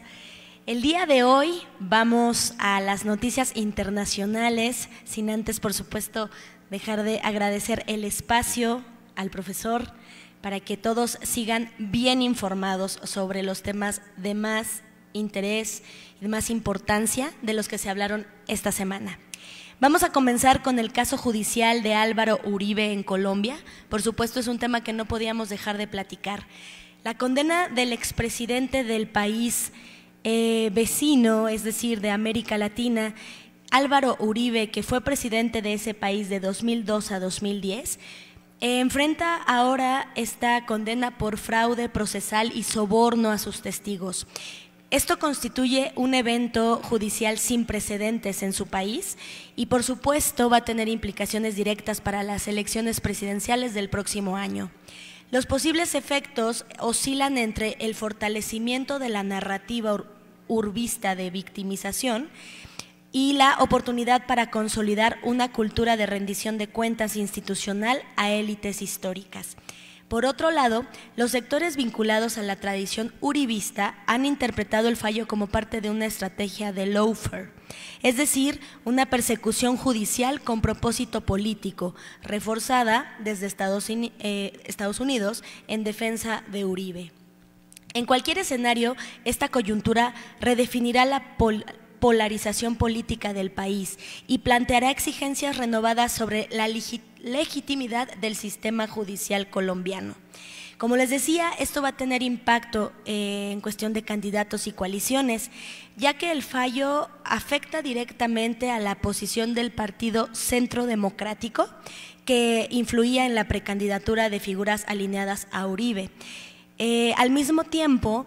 El día de hoy vamos a las noticias internacionales, sin antes, por supuesto, dejar de agradecer el espacio al profesor para que todos sigan bien informados sobre los temas de más interés y de más importancia de los que se hablaron esta semana. Vamos a comenzar con el caso judicial de Álvaro Uribe en Colombia. Por supuesto, es un tema que no podíamos dejar de platicar. La condena del expresidente del país vecino, es decir, de América Latina, Álvaro Uribe, que fue presidente de ese país de 2002 a 2010, enfrenta ahora esta condena por fraude procesal y soborno a sus testigos. Esto constituye un evento judicial sin precedentes en su país y, por supuesto, va a tener implicaciones directas para las elecciones presidenciales del próximo año. Los posibles efectos oscilan entre el fortalecimiento de la narrativa urbista de victimización y la oportunidad para consolidar una cultura de rendición de cuentas institucional a élites históricas. Por otro lado, los sectores vinculados a la tradición uribista han interpretado el fallo como parte de una estrategia de lawfare, es decir, una persecución judicial con propósito político, reforzada desde Estados Unidos en defensa de Uribe. En cualquier escenario, esta coyuntura redefinirá la polarización política del país y planteará exigencias renovadas sobre la legitimidad del sistema judicial colombiano. Como les decía, esto va a tener impacto en cuestión de candidatos y coaliciones, ya que el fallo afecta directamente a la posición del Partido Centro Democrático, que influía en la precandidatura de figuras alineadas a Uribe. Al mismo tiempo,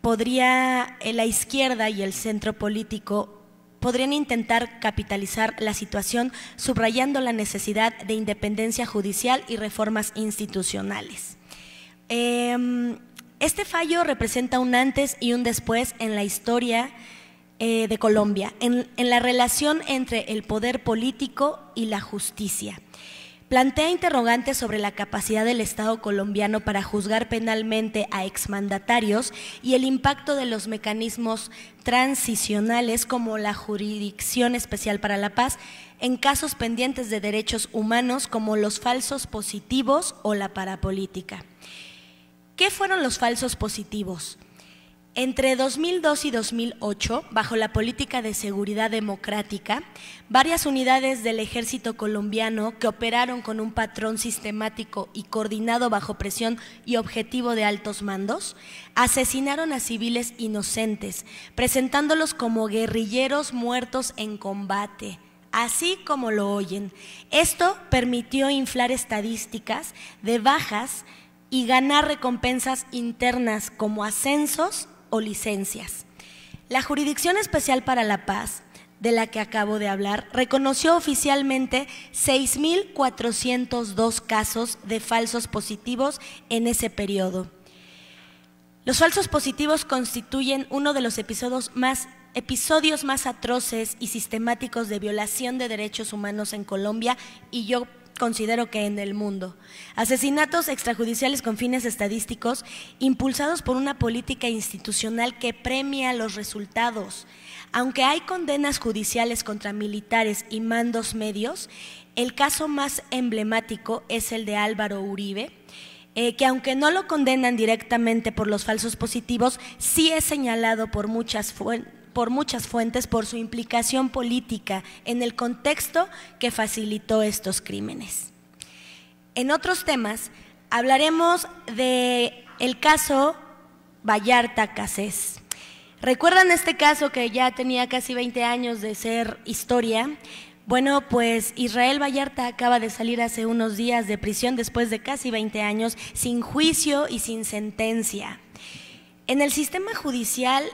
la izquierda y el centro político podrían intentar capitalizar la situación, subrayando la necesidad de independencia judicial y reformas institucionales. Este fallo representa un antes y un después en la historia de Colombia, en la relación entre el poder político y la justicia. Plantea interrogantes sobre la capacidad del Estado colombiano para juzgar penalmente a exmandatarios y el impacto de los mecanismos transicionales como la Jurisdicción Especial para la Paz en casos pendientes de derechos humanos como los falsos positivos o la parapolítica. ¿Qué fueron los falsos positivos? Entre 2002 y 2008, bajo la política de seguridad democrática, varias unidades del ejército colombiano que operaron con un patrón sistemático y coordinado bajo presión y objetivo de altos mandos, asesinaron a civiles inocentes, presentándolos como guerrilleros muertos en combate, así como lo oyen. Esto permitió inflar estadísticas de bajas y ganar recompensas internas como ascensos o licencias. La Jurisdicción Especial para la Paz, de la que acabo de hablar, reconoció oficialmente 6.402 casos de falsos positivos en ese periodo. Los falsos positivos constituyen uno de los episodios más atroces y sistemáticos de violación de derechos humanos en Colombia y yo considero que en el mundo. Asesinatos extrajudiciales con fines estadísticos impulsados por una política institucional que premia los resultados. Aunque hay condenas judiciales contra militares y mandos medios, el caso más emblemático es el de Álvaro Uribe, que aunque no lo condenan directamente por los falsos positivos, sí es señalado por muchas fuentes por su implicación política en el contexto que facilitó estos crímenes. En otros temas, hablaremos del caso Vallarta-Cassés. ¿Recuerdan este caso que ya tenía casi 20 años de ser historia? Bueno, pues Israel Vallarta acaba de salir hace unos días de prisión después de casi 20 años, sin juicio y sin sentencia. En el sistema judicial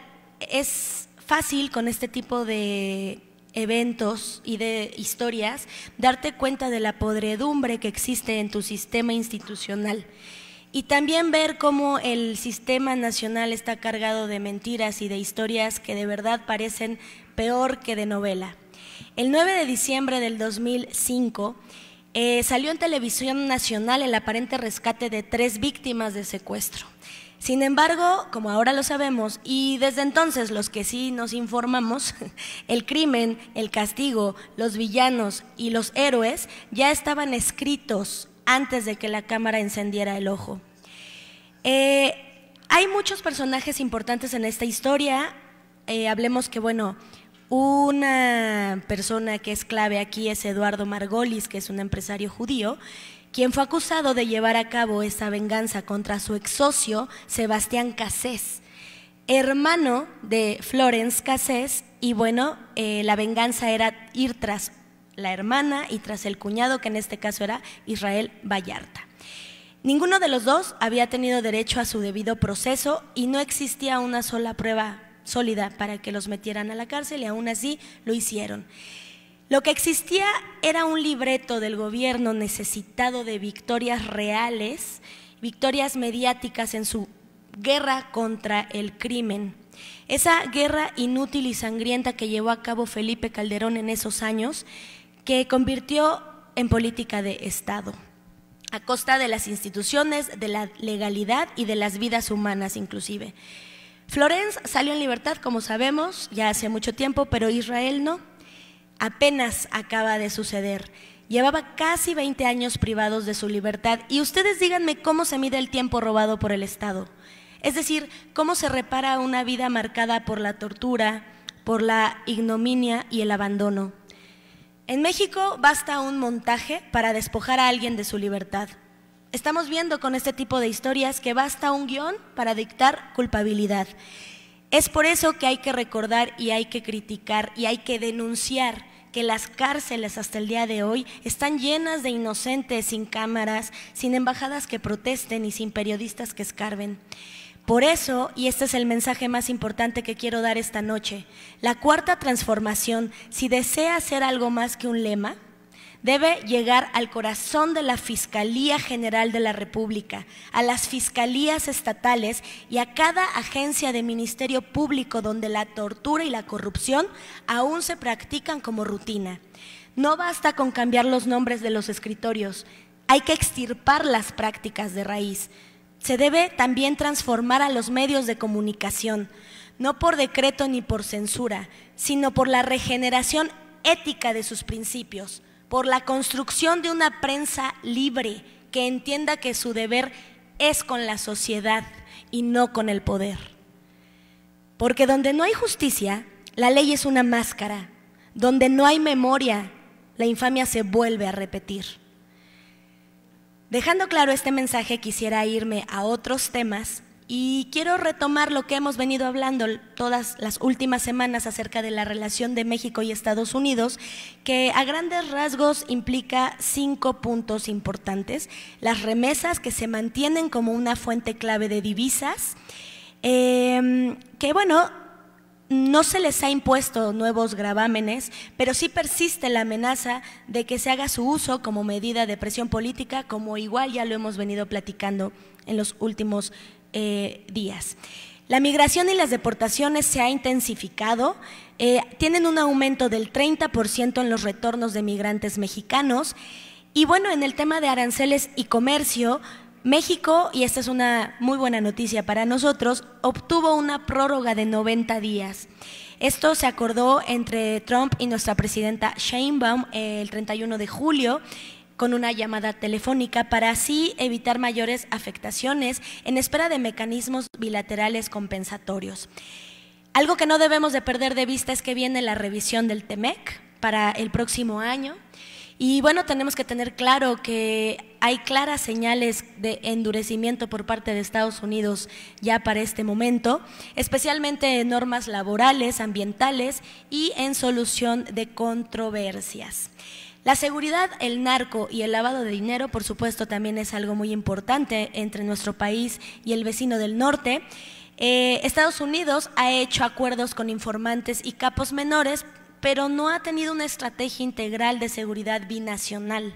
es fácil con este tipo de eventos y de historias darte cuenta de la podredumbre que existe en tu sistema institucional y también ver cómo el sistema nacional está cargado de mentiras y de historias que de verdad parecen peor que de novela. El 9 de diciembre del 2005 salió en televisión nacional el aparente rescate de 3 víctimas de secuestro. Sin embargo, como ahora lo sabemos, y desde entonces los que sí nos informamos, el crimen, el castigo, los villanos y los héroes ya estaban escritos antes de que la cámara encendiera el ojo. Hay muchos personajes importantes en esta historia. Hablemos que, bueno, una persona que es clave aquí es Eduardo Margolis, que es un empresario judío, quien fue acusado de llevar a cabo esta venganza contra su ex socio Sebastián Cassés, hermano de Florence Cassés, y bueno, la venganza era ir tras la hermana y tras el cuñado, que en este caso era Israel Vallarta. Ninguno de los dos había tenido derecho a su debido proceso y no existía una sola prueba sólida para que los metieran a la cárcel, y aún así lo hicieron. Lo que existía era un libreto del gobierno necesitado de victorias reales, victorias mediáticas en su guerra contra el crimen. Esa guerra inútil y sangrienta que llevó a cabo Felipe Calderón en esos años, que convirtió en política de Estado. a costa de las instituciones, de la legalidad y de las vidas humanas inclusive. Florence salió en libertad, como sabemos, ya hace mucho tiempo, pero Israel no. Apenas acaba de suceder. Llevaba casi 20 años privados de su libertad y ustedes díganme cómo se mide el tiempo robado por el Estado. Es decir, cómo se repara una vida marcada por la tortura, por la ignominia y el abandono. En México basta un montaje para despojar a alguien de su libertad. Estamos viendo con este tipo de historias que basta un guión para dictar culpabilidad. Es por eso que hay que recordar y hay que criticar y hay que denunciar que las cárceles hasta el día de hoy están llenas de inocentes, sin cámaras, sin embajadas que protesten y sin periodistas que escarben. Por eso, y este es el mensaje más importante que quiero dar esta noche, la cuarta transformación, si desea ser algo más que un lema, debe llegar al corazón de la Fiscalía General de la República, a las fiscalías estatales y a cada agencia de ministerio público donde la tortura y la corrupción aún se practican como rutina. No basta con cambiar los nombres de los escritorios, hay que extirpar las prácticas de raíz. Se debe también transformar a los medios de comunicación, no por decreto ni por censura, sino por la regeneración ética de sus principios, por la construcción de una prensa libre que entienda que su deber es con la sociedad y no con el poder. Porque donde no hay justicia, la ley es una máscara. Donde no hay memoria, la infamia se vuelve a repetir. Dejando claro este mensaje, quisiera irme a otros temas y quiero retomar lo que hemos venido hablando todas las últimas semanas acerca de la relación de México y Estados Unidos, que a grandes rasgos implica 5 puntos importantes. Las remesas, que se mantienen como una fuente clave de divisas, que bueno, no se les ha impuesto nuevos gravámenes, pero sí persiste la amenaza de que se haga su uso como medida de presión política, como igual ya lo hemos venido platicando en los últimos días. La migración y las deportaciones se ha intensificado, tienen un aumento del 30% en los retornos de migrantes mexicanos y bueno, en el tema de aranceles y comercio, México, y esta es una muy buena noticia para nosotros, obtuvo una prórroga de 90 días. Esto se acordó entre Trump y nuestra presidenta Sheinbaum el 31 de julio con una llamada telefónica para así evitar mayores afectaciones en espera de mecanismos bilaterales compensatorios. Algo que no debemos de perder de vista es que viene la revisión del TEMEC para el próximo año. Y bueno, tenemos que tener claro que hay claras señales de endurecimiento por parte de Estados Unidos ya para este momento, especialmente en normas laborales, ambientales y en solución de controversias. La seguridad, el narco y el lavado de dinero, por supuesto, también es algo muy importante entre nuestro país y el vecino del norte. Estados Unidos ha hecho acuerdos con informantes y capos menores, pero no ha tenido una estrategia integral de seguridad binacional.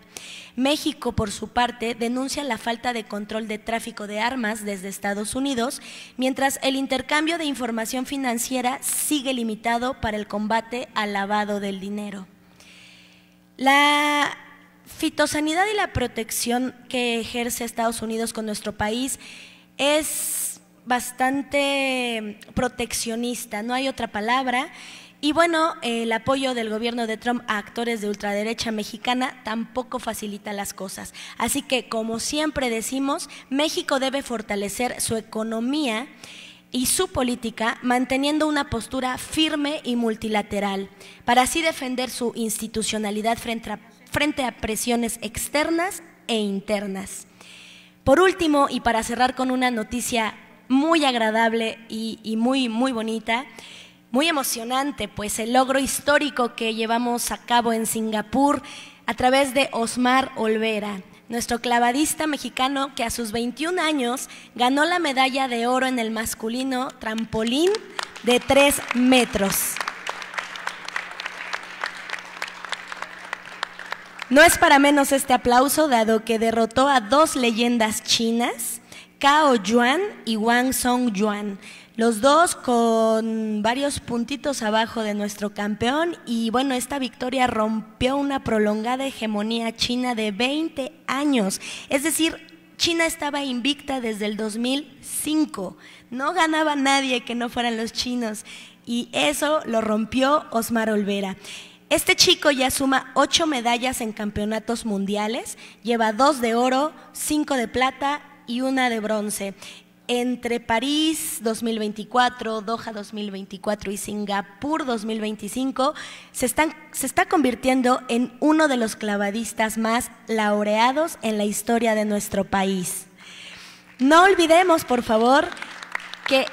México, por su parte, denuncia la falta de control de tráfico de armas desde Estados Unidos, mientras el intercambio de información financiera sigue limitado para el combate al lavado del dinero. La fitosanidad y la protección que ejerce Estados Unidos con nuestro país es bastante proteccionista, no hay otra palabra. Y bueno, el apoyo del gobierno de Trump a actores de ultraderecha mexicana tampoco facilita las cosas. Así que, como siempre decimos, México debe fortalecer su economía y su política manteniendo una postura firme y multilateral para así defender su institucionalidad frente a presiones externas e internas. Por último, y para cerrar con una noticia muy agradable y muy bonita, muy emocionante, pues el logro histórico que llevamos a cabo en Singapur a través de Osmar Olvera, nuestro clavadista mexicano que a sus 21 años ganó la medalla de oro en el masculino trampolín de 3 metros. No es para menos este aplauso, dado que derrotó a 2 leyendas chinas, Cao Yuan y Wang Songyuan, Los dos con varios puntitos abajo de nuestro campeón y bueno, esta victoria rompió una prolongada hegemonía china de 20 años. Es decir, China estaba invicta desde el 2005. No ganaba nadie que no fueran los chinos y eso lo rompió Osmar Olvera. Este chico ya suma 8 medallas en campeonatos mundiales, lleva 2 de oro, 5 de plata y 1 de bronce. Entre París 2024, Doha 2024 y Singapur 2025 se está convirtiendo en uno de los clavadistas más laureados en la historia de nuestro país. No olvidemos, por favor, que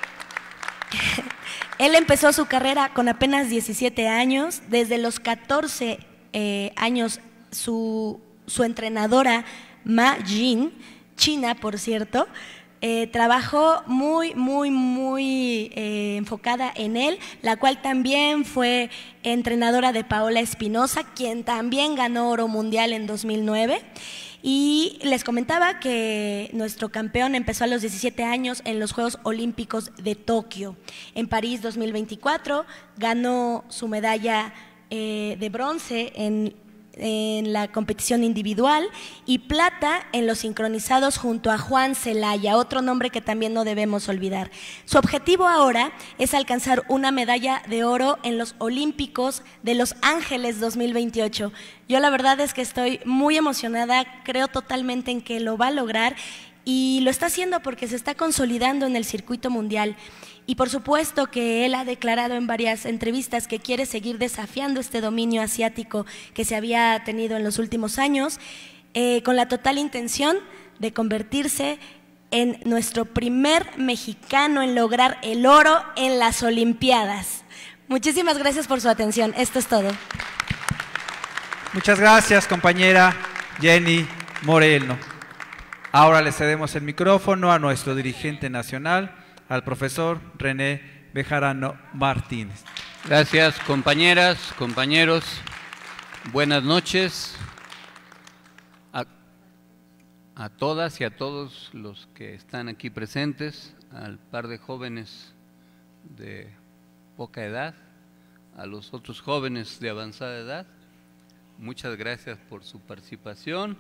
él empezó su carrera con apenas 17 años. Desde los 14 años su entrenadora Ma Jin, china por cierto, trabajó muy enfocada en él, la cual también fue entrenadora de Paola Espinosa, quien también ganó oro mundial en 2009. Y les comentaba que nuestro campeón empezó a los 17 años en los Juegos Olímpicos de Tokio. En París 2024 ganó su medalla de bronce en la competición individual y plata en los sincronizados junto a Juan Celaya, otro nombre que también no debemos olvidar. Su objetivo ahora es alcanzar una medalla de oro en los Olímpicos de Los Ángeles 2028. Yo la verdad es que estoy muy emocionada, creo totalmente en que lo va a lograr y lo está haciendo porque se está consolidando en el circuito mundial. Y por supuesto que él ha declarado en varias entrevistas que quiere seguir desafiando este dominio asiático que se había tenido en los últimos años, con la total intención de convertirse en nuestro primer mexicano en lograr el oro en las Olimpiadas. Muchísimas gracias por su atención. Esto es todo. Muchas gracias, compañera Jenny Moreno. Ahora le cedemos el micrófono a nuestro dirigente nacional, al profesor René Bejarano Martínez. Gracias, compañeras, compañeros. Buenas noches a todas y a todos los que están aquí presentes, al par de jóvenes de poca edad, a los otros jóvenes de avanzada edad. Muchas gracias por su participación.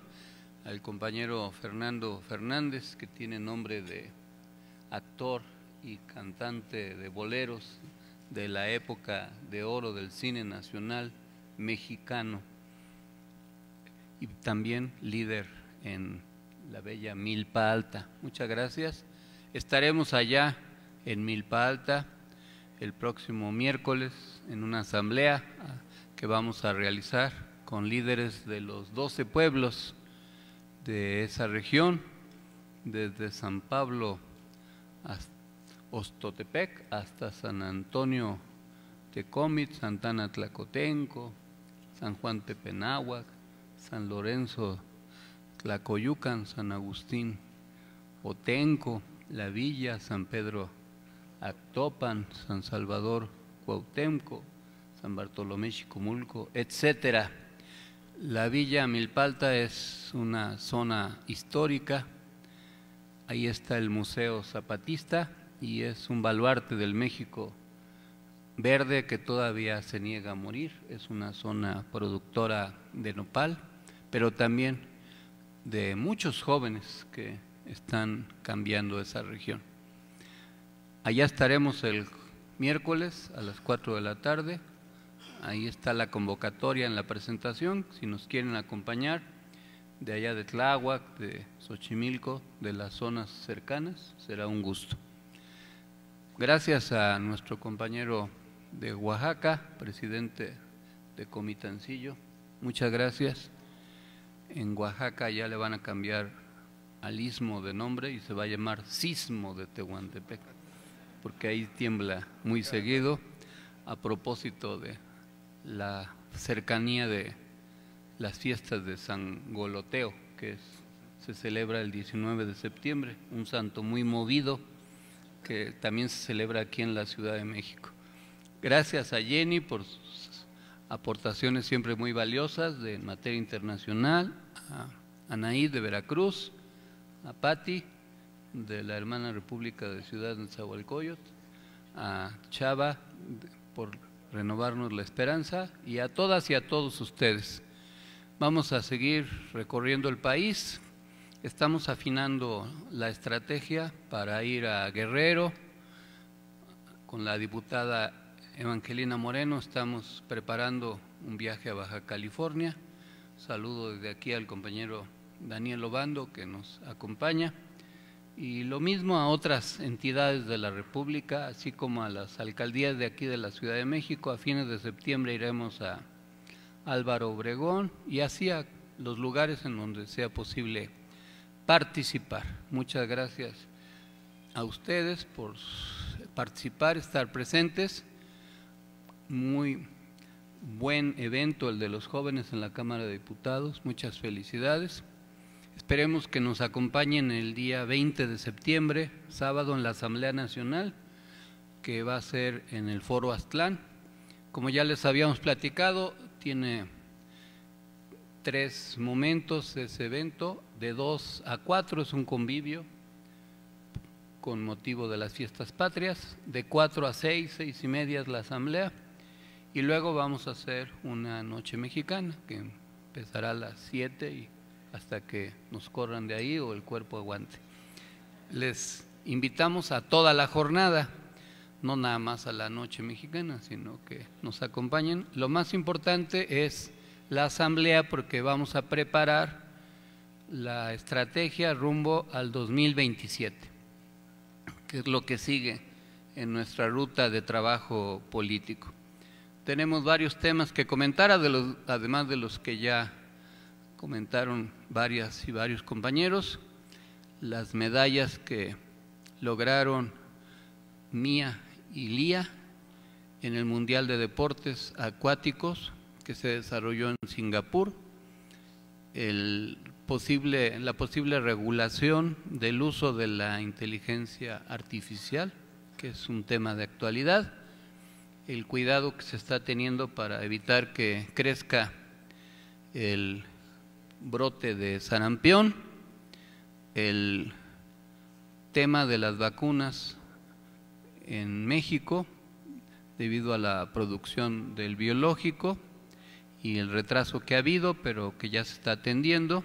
Al compañero Fernando Fernández, que tiene nombre de actor y cantante de boleros de la época de oro del cine nacional mexicano y también líder en la bella Milpa Alta. Muchas gracias. Estaremos allá en Milpa Alta el próximo miércoles en una asamblea que vamos a realizar con líderes de los 12 pueblos de esa región, desde San Pablo hasta Ostotepec hasta San Antonio Tecómitl, Santana Tlacotenco, San Juan Tepenáhuac, San Lorenzo Tlacoyucan, San Agustín Otenco, La Villa, San Pedro Actopan, San Salvador Cuauhtémoc, San Bartolomé Xicomulco, etcétera. La Villa Milpa Alta es una zona histórica. Ahí está el Museo Zapatista y es un baluarte del México verde que todavía se niega a morir. Es una zona productora de nopal, pero también de muchos jóvenes que están cambiando esa región. Allá estaremos el miércoles a las 4 de la tarde. Ahí está la convocatoria en la presentación, si nos quieren acompañar, de allá de Tláhuac, de Xochimilco, de las zonas cercanas, será un gusto. Gracias a nuestro compañero de Oaxaca, presidente de Comitancillo, muchas gracias. En Oaxaca ya le van a cambiar al istmo de nombre y se va a llamar Sismo de Tehuantepec, porque ahí tiembla muy seguido a propósito de la cercanía de las fiestas de San Goloteo, que se celebra el 19 de septiembre, un santo muy movido que también se celebra aquí en la Ciudad de México. Gracias a Jenny por sus aportaciones siempre muy valiosas de materia internacional, a Anaí de Veracruz, a Patti de la hermana República de Ciudad de Nezahualcóyotl, a Chava por renovarnos la esperanza y a todas y a todos ustedes. Vamos a seguir recorriendo el país, estamos afinando la estrategia para ir a Guerrero. Con la diputada Evangelina Moreno estamos preparando un viaje a Baja California. Saludo desde aquí al compañero Daniel Obando que nos acompaña. Y lo mismo a otras entidades de la República, así como a las alcaldías de aquí de la Ciudad de México. A fines de septiembre iremos a Álvaro Obregón y así a los lugares en donde sea posible participar. Muchas gracias a ustedes por participar, estar presentes. Muy buen evento el de los jóvenes en la Cámara de Diputados, muchas felicidades. Esperemos que nos acompañen el día 20 de septiembre, sábado, en la Asamblea Nacional, que va a ser en el Foro Aztlán. Como ya les habíamos platicado, tiene 3 momentos ese evento, de 2 a 4 es un convivio con motivo de las fiestas patrias, de 4 a 6, 6 y media es la asamblea, y luego vamos a hacer una noche mexicana que empezará a las 7 y hasta que nos corran de ahí o el cuerpo aguante. Les invitamos a toda la jornada, no nada más a la noche mexicana, sino que nos acompañen. Lo más importante es la asamblea porque vamos a preparar la estrategia rumbo al 2027, que es lo que sigue en nuestra ruta de trabajo político. Tenemos varios temas que comentar, además de los que ya comentaron varias y varios compañeros. Las medallas que lograron Mía y Lía en el Mundial de Deportes Acuáticos que se desarrolló en Singapur, la posible regulación del uso de la inteligencia artificial, que es un tema de actualidad, el cuidado que se está teniendo para evitar que crezca el brote de sarampión, el tema de las vacunas en México debido a la producción del biológico y el retraso que ha habido, pero que ya se está atendiendo.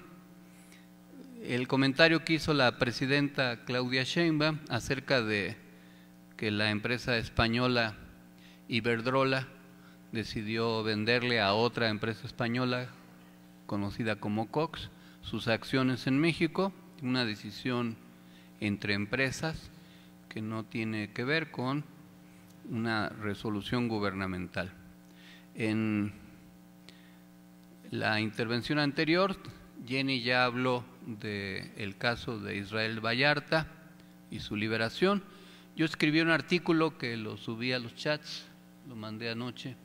El comentario que hizo la presidenta Claudia Sheinbaum acerca de que la empresa española Iberdrola decidió venderle a otra empresa española conocida como Cox sus acciones en México, una decisión entre empresas que no tiene que ver con una resolución gubernamental. En la intervención anterior, Jenny ya habló del caso de Israel Vallarta y su liberación. Yo escribí un artículo que lo subí a los chats, lo mandé anoche,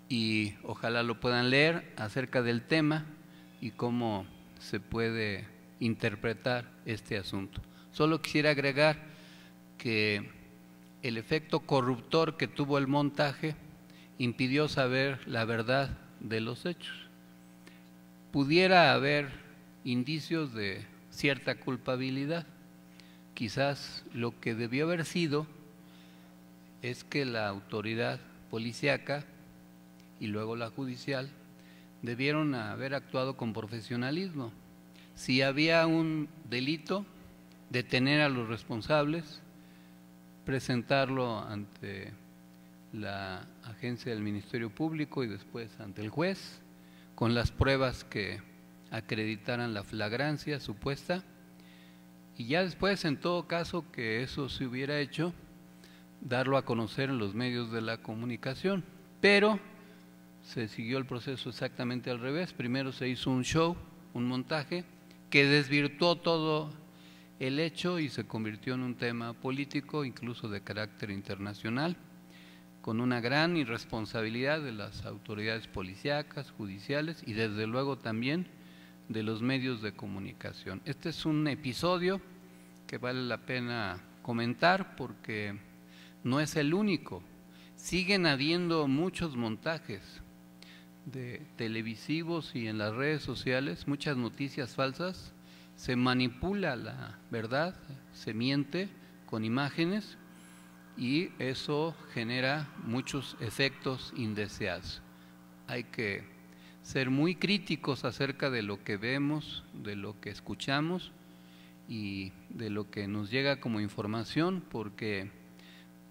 y ojalá lo puedan leer acerca del tema y cómo se puede interpretar este asunto. Solo quisiera agregar que el efecto corruptor que tuvo el montaje impidió saber la verdad de los hechos. Pudiera haber indicios de cierta culpabilidad. Quizás lo que debió haber sido es que la autoridad policíaca y luego la judicial debieron haber actuado con profesionalismo. Si había un delito, detener a los responsables, presentarlo ante la agencia del Ministerio Público y después ante el juez, con las pruebas que acreditaran la flagrancia supuesta, y ya después, en todo caso que eso se hubiera hecho, darlo a conocer en los medios de la comunicación. Pero se siguió el proceso exactamente al revés. Primero se hizo un show, un montaje, que desvirtuó todo el hecho y se convirtió en un tema político, incluso de carácter internacional, con una gran irresponsabilidad de las autoridades policíacas, judiciales y desde luego también de los medios de comunicación. Este es un episodio que vale la pena comentar porque no es el único. Siguen habiendo muchos montajes de televisivos y en las redes sociales, muchas noticias falsas, se manipula la verdad, se miente con imágenes y eso genera muchos efectos indeseados. Hay que ser muy críticos acerca de lo que vemos, de lo que escuchamos y de lo que nos llega como información, porque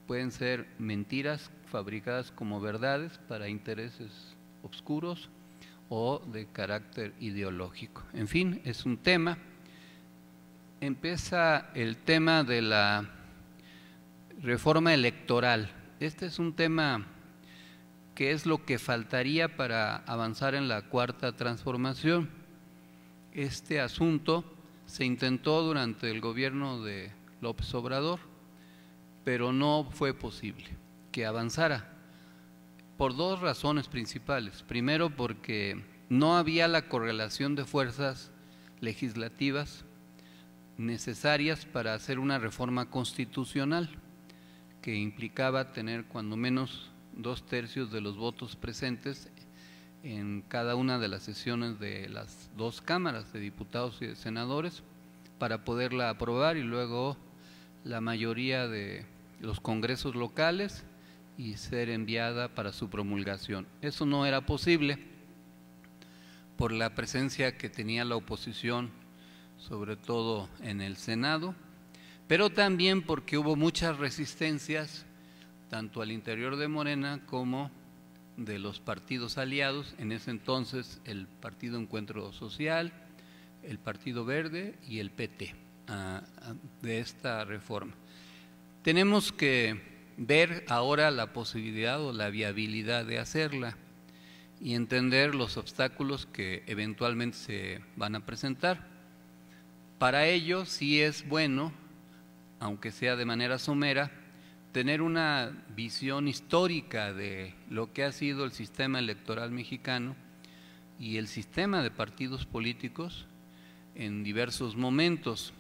pueden ser mentiras fabricadas como verdades para intereses oscuros o de carácter ideológico. En fin, es un tema. Empieza el tema de la reforma electoral. Este es un tema que es lo que faltaría para avanzar en la cuarta transformación. Este asunto se intentó durante el gobierno de López Obrador, pero no fue posible que avanzara por dos razones principales. Primero, porque no había la correlación de fuerzas legislativas necesarias para hacer una reforma constitucional que implicaba tener cuando menos 2/3 de los votos presentes en cada una de las sesiones de las dos cámaras de diputados y de senadores para poderla aprobar, y luego la mayoría de los congresos locales y ser enviada para su promulgación. Eso no era posible por la presencia que tenía la oposición, sobre todo en el Senado, pero también porque hubo muchas resistencias tanto al interior de Morena como de los partidos aliados, en ese entonces el Partido Encuentro Social, el Partido Verde y el PT, de esta reforma. Tenemos que ver ahora la posibilidad o la viabilidad de hacerla y entender los obstáculos que eventualmente se van a presentar. Para ello sí es bueno, aunque sea de manera somera, tener una visión histórica de lo que ha sido el sistema electoral mexicano y el sistema de partidos políticos en diversos momentos.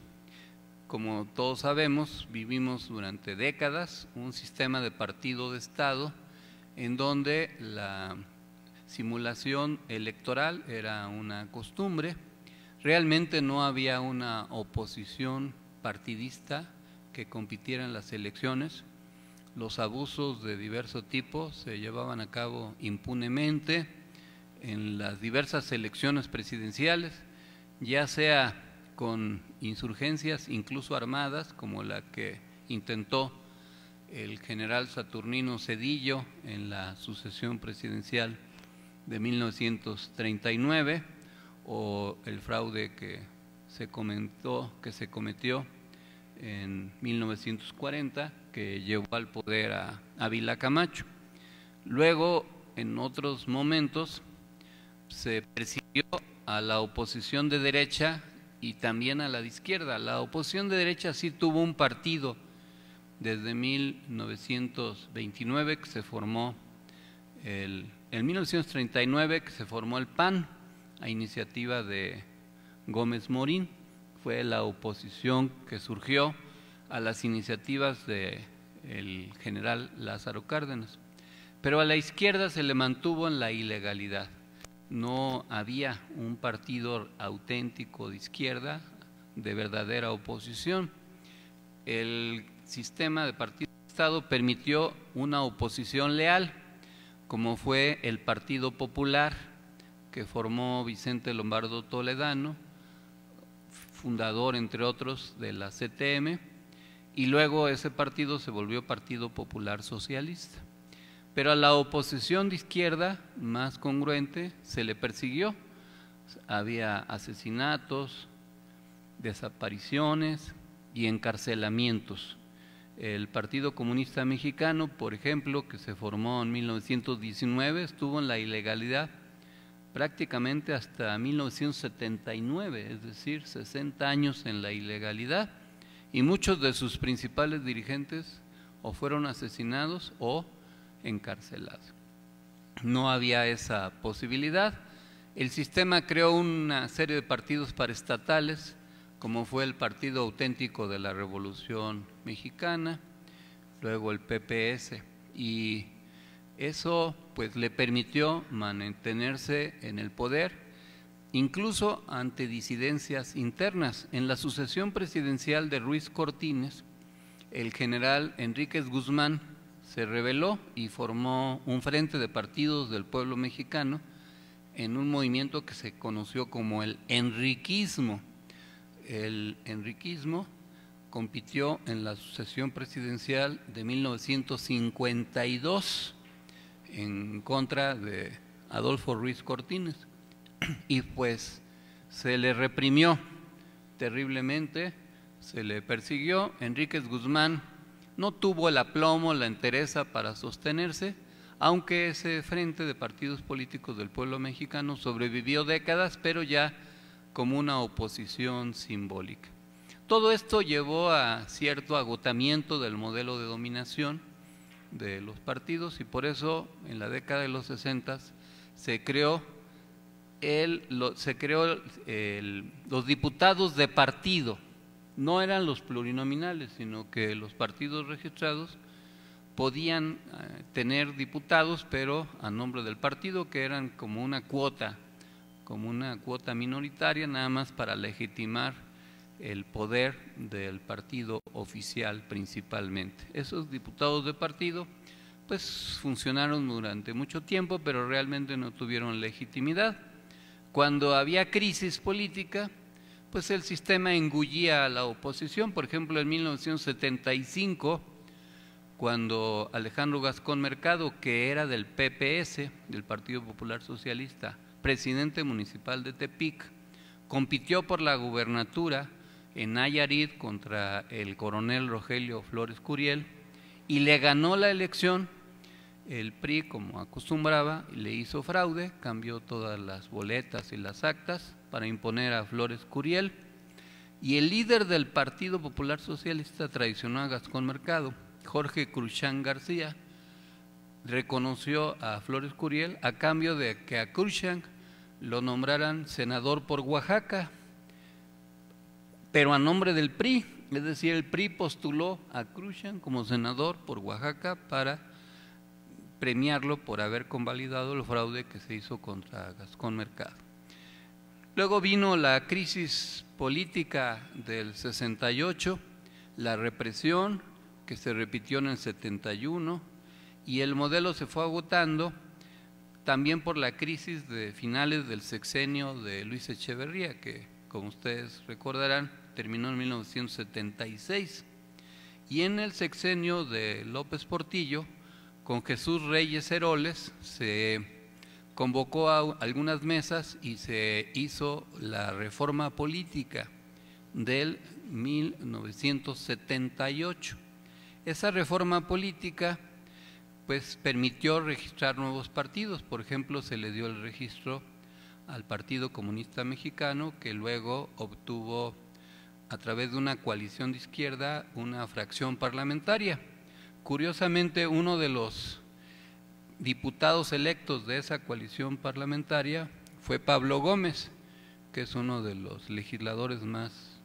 Como todos sabemos, vivimos durante décadas un sistema de partido de Estado en donde la simulación electoral era una costumbre. Realmente no había una oposición partidista que compitiera en las elecciones. Los abusos de diverso tipo se llevaban a cabo impunemente en las diversas elecciones presidenciales, ya sea con insurgencias incluso armadas, como la que intentó el general Saturnino Zedillo en la sucesión presidencial de 1939, o el fraude que se cometió en 1940, que llevó al poder a Ávila Camacho. Luego, en otros momentos, se persiguió a la oposición de derecha y también a la de izquierda. La oposición de derecha sí tuvo un partido desde 1929 que se formó, en 1939 que se formó el PAN a iniciativa de Gómez Morín. Fue la oposición que surgió a las iniciativas del general Lázaro Cárdenas. Pero a la izquierda se le mantuvo en la ilegalidad. No había un partido auténtico de izquierda, de verdadera oposición. El sistema de partido de Estado permitió una oposición leal, como fue el Partido Popular, que formó Vicente Lombardo Toledano, fundador, entre otros, de la CTM, y luego ese partido se volvió Partido Popular Socialista. Pero a la oposición de izquierda, más congruente, se le persiguió. Había asesinatos, desapariciones y encarcelamientos. El Partido Comunista Mexicano, por ejemplo, que se formó en 1919, estuvo en la ilegalidad prácticamente hasta 1979, es decir, 60 años en la ilegalidad, y muchos de sus principales dirigentes o fueron asesinados o encarcelados. No había esa posibilidad. El sistema creó una serie de partidos paraestatales, como fue el Partido Auténtico de la Revolución Mexicana, luego el PPS, y eso pues le permitió mantenerse en el poder, incluso ante disidencias internas. En la sucesión presidencial de Ruiz Cortines, el general Enríquez Guzmán se rebeló y formó un frente de partidos del pueblo mexicano en un movimiento que se conoció como el enriquismo. El enriquismo compitió en la sucesión presidencial de 1952 en contra de Adolfo Ruiz Cortines y pues se le reprimió terriblemente, se le persiguió. Enríquez Guzmán no tuvo el aplomo, la entereza para sostenerse, aunque ese frente de partidos políticos del pueblo mexicano sobrevivió décadas, pero ya como una oposición simbólica. Todo esto llevó a cierto agotamiento del modelo de dominación de los partidos y por eso en la década de los 60 se creó los diputados de partido. No eran los plurinominales, sino que los partidos registrados podían tener diputados, pero a nombre del partido, que eran como una cuota minoritaria, nada más para legitimar el poder del partido oficial principalmente. Esos diputados de partido pues funcionaron durante mucho tiempo, pero realmente no tuvieron legitimidad. Cuando había crisis política, pues el sistema engullía a la oposición. Por ejemplo, en 1975, cuando Alejandro Gascón Mercado, que era del PPS, del Partido Popular Socialista, presidente municipal de Tepic, compitió por la gubernatura en Nayarit contra el coronel Rogelio Flores Curiel y le ganó la elección. El PRI, como acostumbraba, le hizo fraude, cambió todas las boletas y las actas para imponer a Flores Curiel, y el líder del Partido Popular Socialista traicionó a Gascón Mercado. Jorge Cruchán García reconoció a Flores Curiel a cambio de que a Cruchán lo nombraran senador por Oaxaca, pero a nombre del PRI, es decir, el PRI postuló a Cruchán como senador por Oaxaca para premiarlo por haber convalidado el fraude que se hizo contra Gascón Mercado. Luego vino la crisis política del 68, la represión que se repitió en el 71 y el modelo se fue agotando también por la crisis de finales del sexenio de Luis Echeverría, que como ustedes recordarán terminó en 1976, y en el sexenio de López Portillo, con Jesús Reyes Heroles, se convocó a algunas mesas y se hizo la reforma política del 1978. Esa reforma política pues permitió registrar nuevos partidos. Por ejemplo, se le dio el registro al Partido Comunista Mexicano, que luego obtuvo a través de una coalición de izquierda una fracción parlamentaria. Curiosamente, uno de los diputados electos de esa coalición parlamentaria fue Pablo Gómez, que es uno de los legisladores más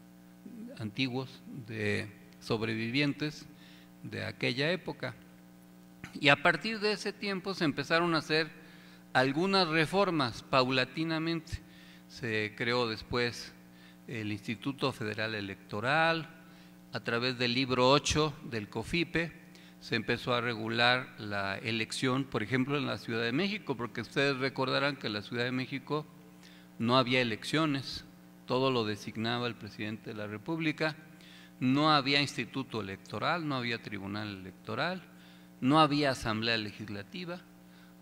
antiguos de sobrevivientes de aquella época. Y a partir de ese tiempo se empezaron a hacer algunas reformas paulatinamente. Se creó después el Instituto Federal Electoral, a través del libro 8 del COFIPE, se empezó a regular la elección, por ejemplo, en la Ciudad de México, porque ustedes recordarán que en la Ciudad de México no había elecciones, todo lo designaba el presidente de la República, no había instituto electoral, no había tribunal electoral, no había asamblea legislativa,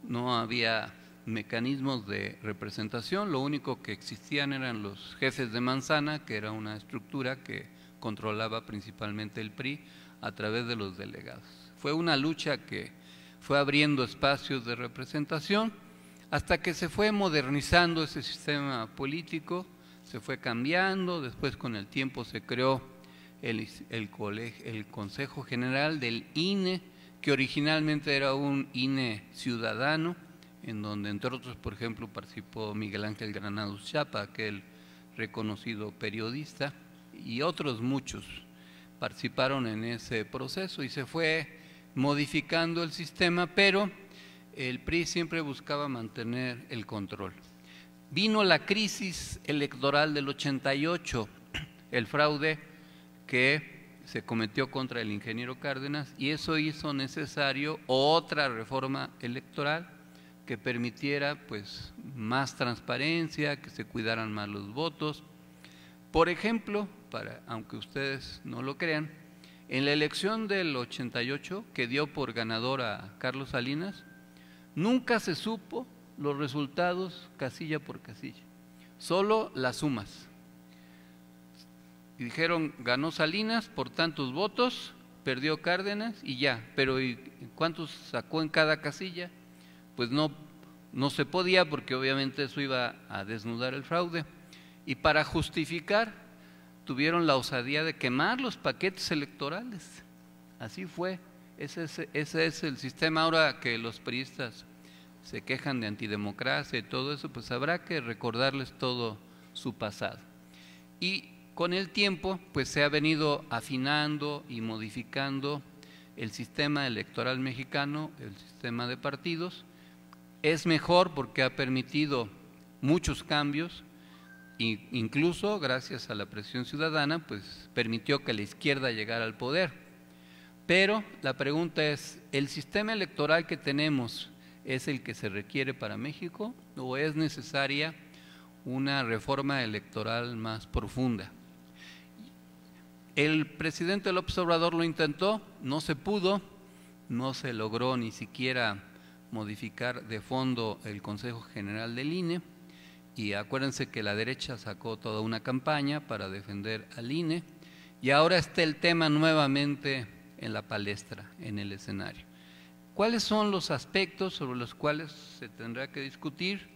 no había mecanismos de representación, lo único que existían eran los jefes de manzana, que era una estructura que controlaba principalmente el PRI a través de los delegados. Fue una lucha que fue abriendo espacios de representación hasta que se fue modernizando ese sistema político, se fue cambiando, después con el tiempo se creó el Consejo General del INE, que originalmente era un INE ciudadano, en donde entre otros, por ejemplo, participó Miguel Ángel Granados Chapa, aquel reconocido periodista, y otros muchos participaron en ese proceso y se fue modificando el sistema, pero el PRI siempre buscaba mantener el control. Vino la crisis electoral del 88, el fraude que se cometió contra el ingeniero Cárdenas, y eso hizo necesario otra reforma electoral que permitiera pues más transparencia, que se cuidaran más los votos. Por ejemplo, aunque ustedes no lo crean, en la elección del 88, que dio por ganador a Carlos Salinas, nunca se supo los resultados casilla por casilla, solo las sumas. Y dijeron, ganó Salinas por tantos votos, perdió Cárdenas y ya, pero ¿y cuántos sacó en cada casilla? Pues no se podía, porque obviamente eso iba a desnudar el fraude. Y para justificar, tuvieron la osadía de quemar los paquetes electorales. Así fue. Ese es el sistema. Ahora que los priistas se quejan de antidemocracia y todo eso, pues habrá que recordarles todo su pasado. Y con el tiempo, pues se ha venido afinando y modificando el sistema electoral mexicano, el sistema de partidos. Es mejor porque ha permitido muchos cambios, e incluso gracias a la presión ciudadana, pues permitió que la izquierda llegara al poder. Pero la pregunta es, ¿el sistema electoral que tenemos es el que se requiere para México o es necesaria una reforma electoral más profunda? El presidente López Obrador lo intentó, no se pudo, no se logró ni siquiera modificar de fondo el Consejo General del INE, y acuérdense que la derecha sacó toda una campaña para defender al INE, y ahora está el tema nuevamente en la palestra, en el escenario. ¿Cuáles son los aspectos sobre los cuales se tendrá que discutir,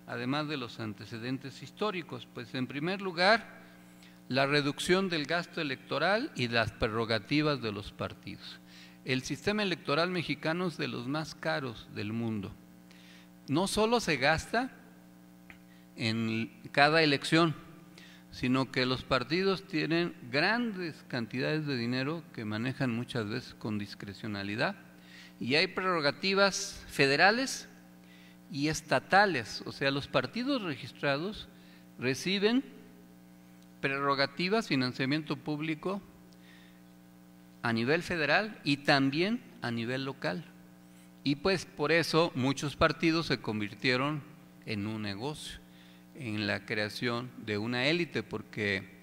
además de los antecedentes históricos? Pues en primer lugar, la reducción del gasto electoral y las prerrogativas de los partidos. El sistema electoral mexicano es de los más caros del mundo. No solo se gasta en cada elección, sino que los partidos tienen grandes cantidades de dinero que manejan muchas veces con discrecionalidad, y hay prerrogativas federales y estatales. O sea, los partidos registrados reciben prerrogativas, financiamiento público a nivel federal y también a nivel local. Y pues por eso muchos partidos se convirtieron en un negocio, en la creación de una élite,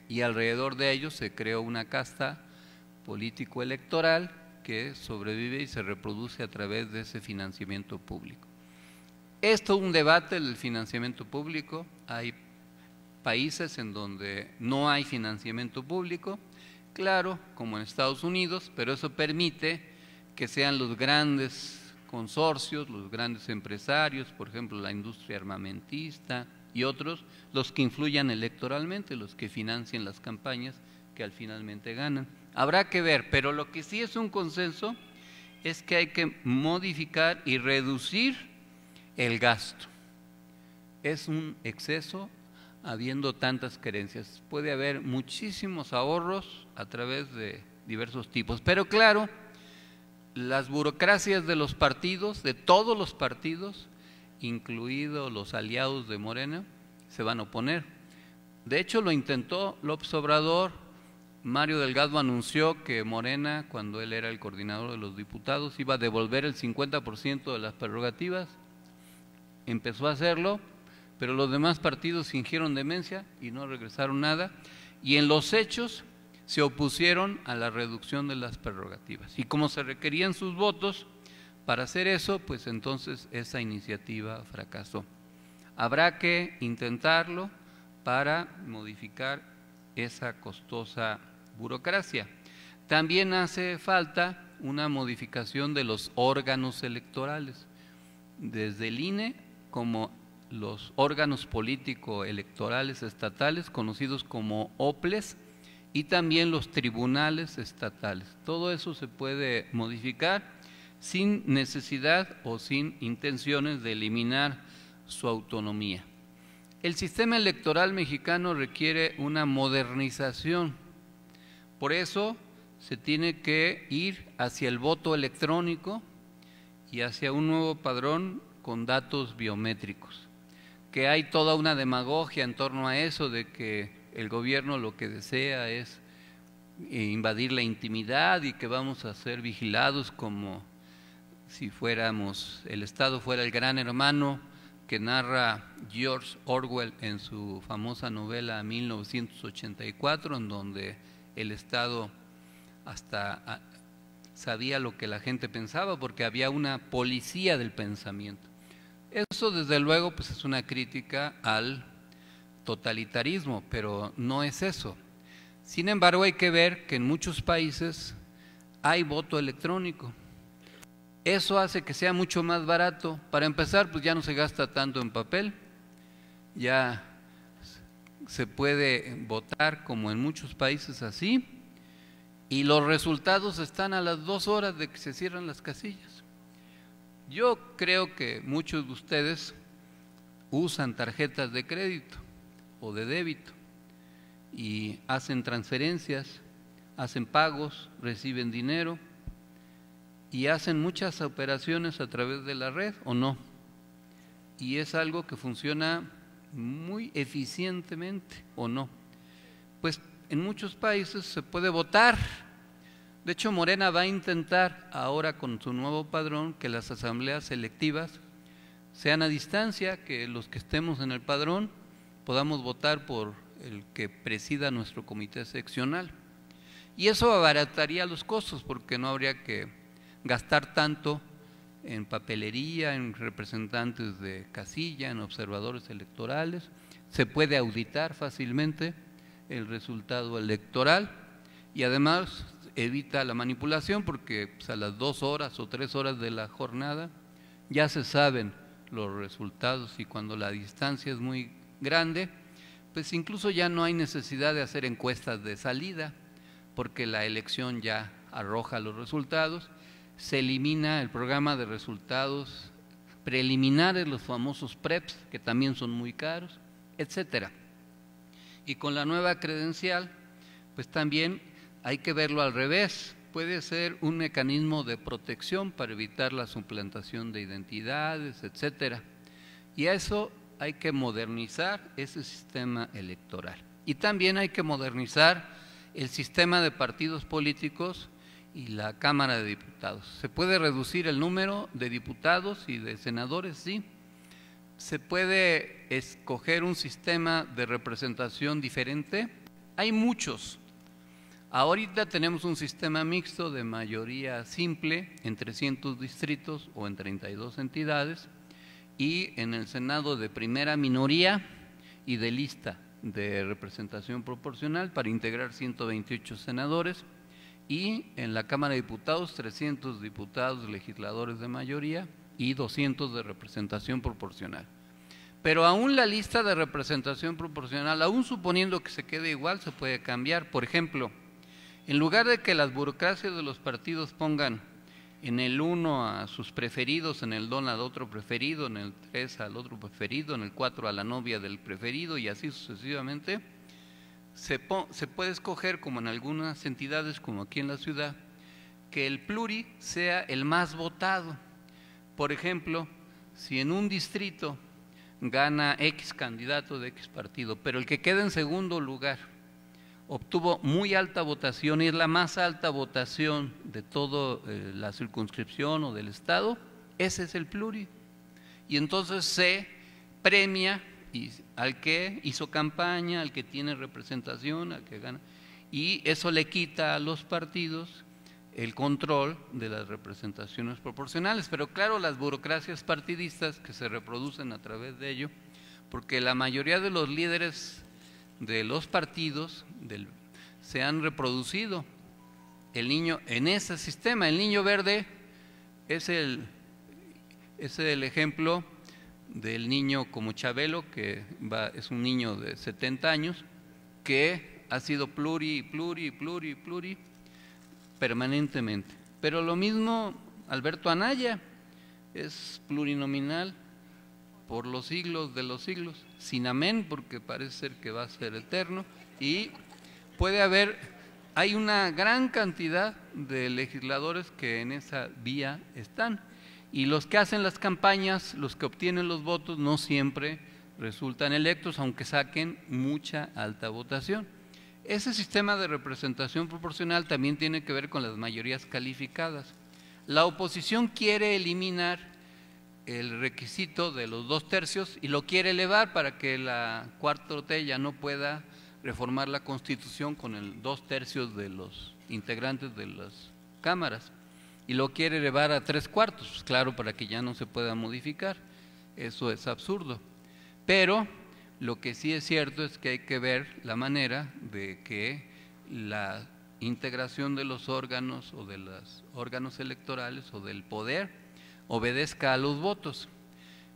y alrededor de ellos se creó una casta político-electoral que sobrevive y se reproduce a través de ese financiamiento público. Esto es un debate del financiamiento público. Hay países en donde no hay financiamiento público, claro, como en Estados Unidos, pero eso permite que sean los grandes consorcios, los grandes empresarios, por ejemplo la industria armamentista y otros, los que influyan electoralmente, los que financien las campañas que al finalmente ganan. Habrá que ver, pero lo que sí es un consenso es que hay que modificar y reducir el gasto. Es un exceso habiendo tantas carencias. Puede haber muchísimos ahorros a través de diversos tipos, pero claro, las burocracias de los partidos, de todos los partidos, incluidos los aliados de Morena, se van a oponer. De hecho, lo intentó López Obrador. Mario Delgado anunció que Morena, cuando él era el coordinador de los diputados, iba a devolver el 50% de las prerrogativas. Empezó a hacerlo, pero los demás partidos fingieron demencia y no regresaron nada, y en los hechos se opusieron a la reducción de las prerrogativas. Y como se requerían sus votos para hacer eso, pues entonces esa iniciativa fracasó. Habrá que intentarlo para modificar esa costosa burocracia. También hace falta una modificación de los órganos electorales, desde el INE como los órganos político-electorales estatales, conocidos como OPLES, y también los tribunales estatales. Todo eso se puede modificar sin necesidad o sin intenciones de eliminar su autonomía. El sistema electoral mexicano requiere una modernización, por eso se tiene que ir hacia el voto electrónico y hacia un nuevo padrón con datos biométricos, que hay toda una demagogia en torno a eso, de que el gobierno lo que desea es invadir la intimidad y que vamos a ser vigilados como si fuéramos, el Estado fuera el gran hermano que narra George Orwell en su famosa novela 1984, en donde el Estado hasta sabía lo que la gente pensaba porque había una policía del pensamiento. Eso desde luego pues es una crítica al totalitarismo, pero no es eso. Sin embargo, hay que ver que en muchos países hay voto electrónico. Eso hace que sea mucho más barato. Para empezar, pues ya no se gasta tanto en papel, ya se puede votar como en muchos países así, y los resultados están a las 2 horas de que se cierran las casillas. Yo creo que muchos de ustedes usan tarjetas de crédito o de débito y hacen transferencias, hacen pagos, reciben dinero y hacen muchas operaciones a través de la red, ¿o no? Y es algo que funciona muy eficientemente, ¿o no? Pues en muchos países se puede votar. De hecho, Morena va a intentar ahora con su nuevo padrón que las asambleas selectivas sean a distancia, que los que estemos en el padrón podamos votar por el que presida nuestro comité seccional. Y eso abarataría los costos porque no habría que gastar tanto en papelería, en representantes de casilla, en observadores electorales. Se puede auditar fácilmente el resultado electoral y además evita la manipulación porque pues, a las 2 horas o 3 horas de la jornada ya se saben los resultados, y cuando la distancia es muy grande, pues incluso ya no hay necesidad de hacer encuestas de salida porque la elección ya arroja los resultados. Se elimina el programa de resultados preliminares, los famosos PREPs, que también son muy caros, etcétera. Y con la nueva credencial, pues también hay que verlo al revés. Puede ser un mecanismo de protección para evitar la suplantación de identidades, etcétera. Y a eso hay que modernizar ese sistema electoral. Y también hay que modernizar el sistema de partidos políticos y la Cámara de Diputados. ¿Se puede reducir el número de diputados y de senadores? Sí. ¿Se puede escoger un sistema de representación diferente? Hay muchos. Ahorita tenemos un sistema mixto de mayoría simple en 300 distritos o en 32 entidades, y en el Senado de primera minoría y de lista de representación proporcional para integrar 128 senadores, y en la Cámara de Diputados 300 diputados legisladores de mayoría y 200 de representación proporcional. Pero aún la lista de representación proporcional, aún suponiendo que se quede igual, se puede cambiar. Por ejemplo, en lugar de que las burocracias de los partidos pongan en el 1 a sus preferidos, en el 2 al otro preferido, en el 3 al otro preferido, en el 4 a la novia del preferido y así sucesivamente, se puede escoger, como en algunas entidades, como aquí en la ciudad, que el pluri sea el más votado. Por ejemplo, si en un distrito gana X candidato de X partido, pero el que queda en segundo lugar obtuvo muy alta votación y es la más alta votación de toda la circunscripción o del estado, ese es el pluri. Y entonces se premia al que hizo campaña, al que tiene representación, al que gana, y eso le quita a los partidos el control de las representaciones proporcionales. Pero claro, las burocracias partidistas que se reproducen a través de ello, porque la mayoría de los líderes de los partidos se han reproducido. El niño en ese sistema, el niño verde es el ejemplo del niño como Chabelo, que es un niño de 70 años que ha sido pluri permanentemente. Pero lo mismo Alberto Anaya, es plurinominal por los siglos de los siglos, sin amén, porque parece ser que va a ser eterno, y hay una gran cantidad de legisladores que en esa vía están, y los que hacen las campañas, los que obtienen los votos, no siempre resultan electos, aunque saquen mucha alta votación. Ese sistema de representación proporcional también tiene que ver con las mayorías calificadas. La oposición quiere eliminar el requisito de los 2/3 y lo quiere elevar para que la 4T ya no pueda reformar la Constitución con el 2/3 de los integrantes de las cámaras, y lo quiere elevar a 3/4, claro, para que ya no se pueda modificar. Eso es absurdo. Pero lo que sí es cierto es que hay que ver la manera de que la integración de los órganos o de los órganos electorales o del poder obedezca a los votos.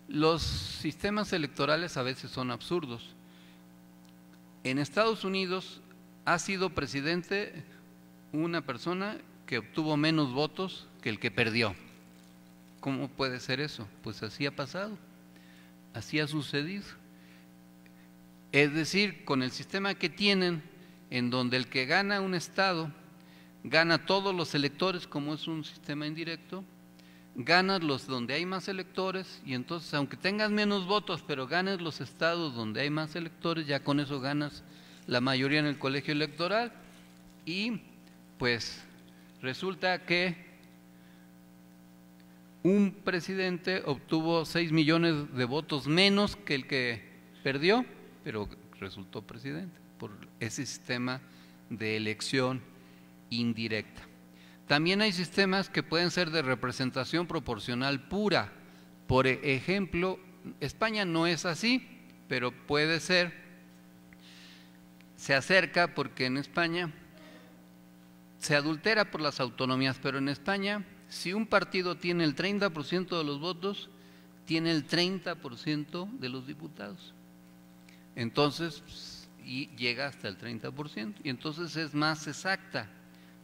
Los sistemas electorales a veces son absurdos. En Estados Unidos ha sido presidente una persona que obtuvo menos votos que el que perdió. ¿Cómo puede ser eso? Pues así ha pasado, así ha sucedido. Es decir, con el sistema que tienen, en donde el que gana un estado, gana todos los electores, como es un sistema indirecto, ganas los donde hay más electores, y entonces aunque tengas menos votos, pero ganes los estados donde hay más electores, ya con eso ganas la mayoría en el colegio electoral, y pues resulta que un presidente obtuvo 6 millones de votos menos que el que perdió, pero resultó presidente por ese sistema de elección indirecta. También hay sistemas que pueden ser de representación proporcional pura. Por ejemplo, España no es así, pero puede ser, se acerca porque en España se adultera por las autonomías, pero en España, si un partido tiene el 30% de los votos, tiene el 30% de los diputados. Entonces, y llega hasta el 30%, y entonces es más exacta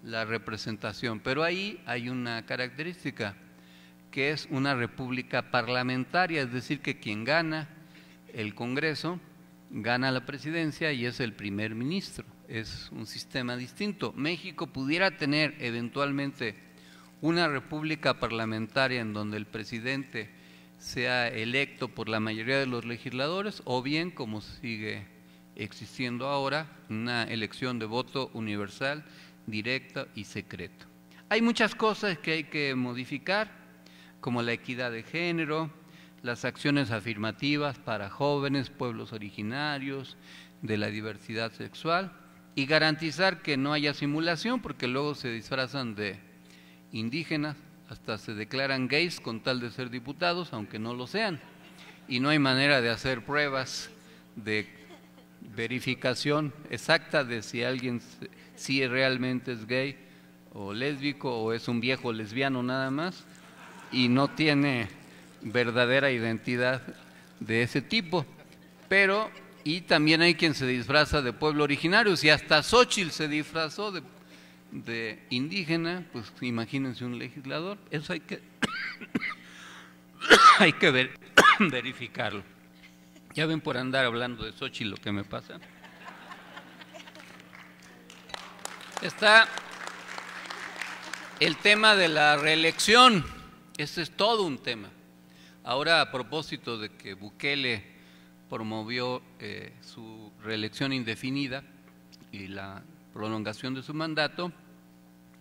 la representación, pero ahí hay una característica, que es una república parlamentaria, es decir, que quien gana el Congreso, gana la presidencia y es el primer ministro, es un sistema distinto. México pudiera tener eventualmente una república parlamentaria en donde el presidente sea electo por la mayoría de los legisladores, o bien, como sigue existiendo ahora, una elección de voto universal, directa y secreto. Hay muchas cosas que hay que modificar, como la equidad de género, las acciones afirmativas para jóvenes, pueblos originarios, de la diversidad sexual, y garantizar que no haya simulación, porque luego se disfrazan de indígenas, hasta se declaran gays con tal de ser diputados, aunque no lo sean, y no hay manera de hacer pruebas de verificación exacta de si alguien si realmente es gay o lésbico o es un viejo lesbiano nada más y no tiene verdadera identidad de ese tipo. Pero, y también hay quien se disfraza de pueblo originario, si hasta Xóchitl se disfrazó de indígena, pues imagínense un legislador. Eso hay que hay que verificarlo. Ya ven por andar hablando de Xóchitl lo que me pasa. Está el tema de la reelección, ese es todo un tema. Ahora, a propósito de que Bukele promovió su reelección indefinida y la prolongación de su mandato,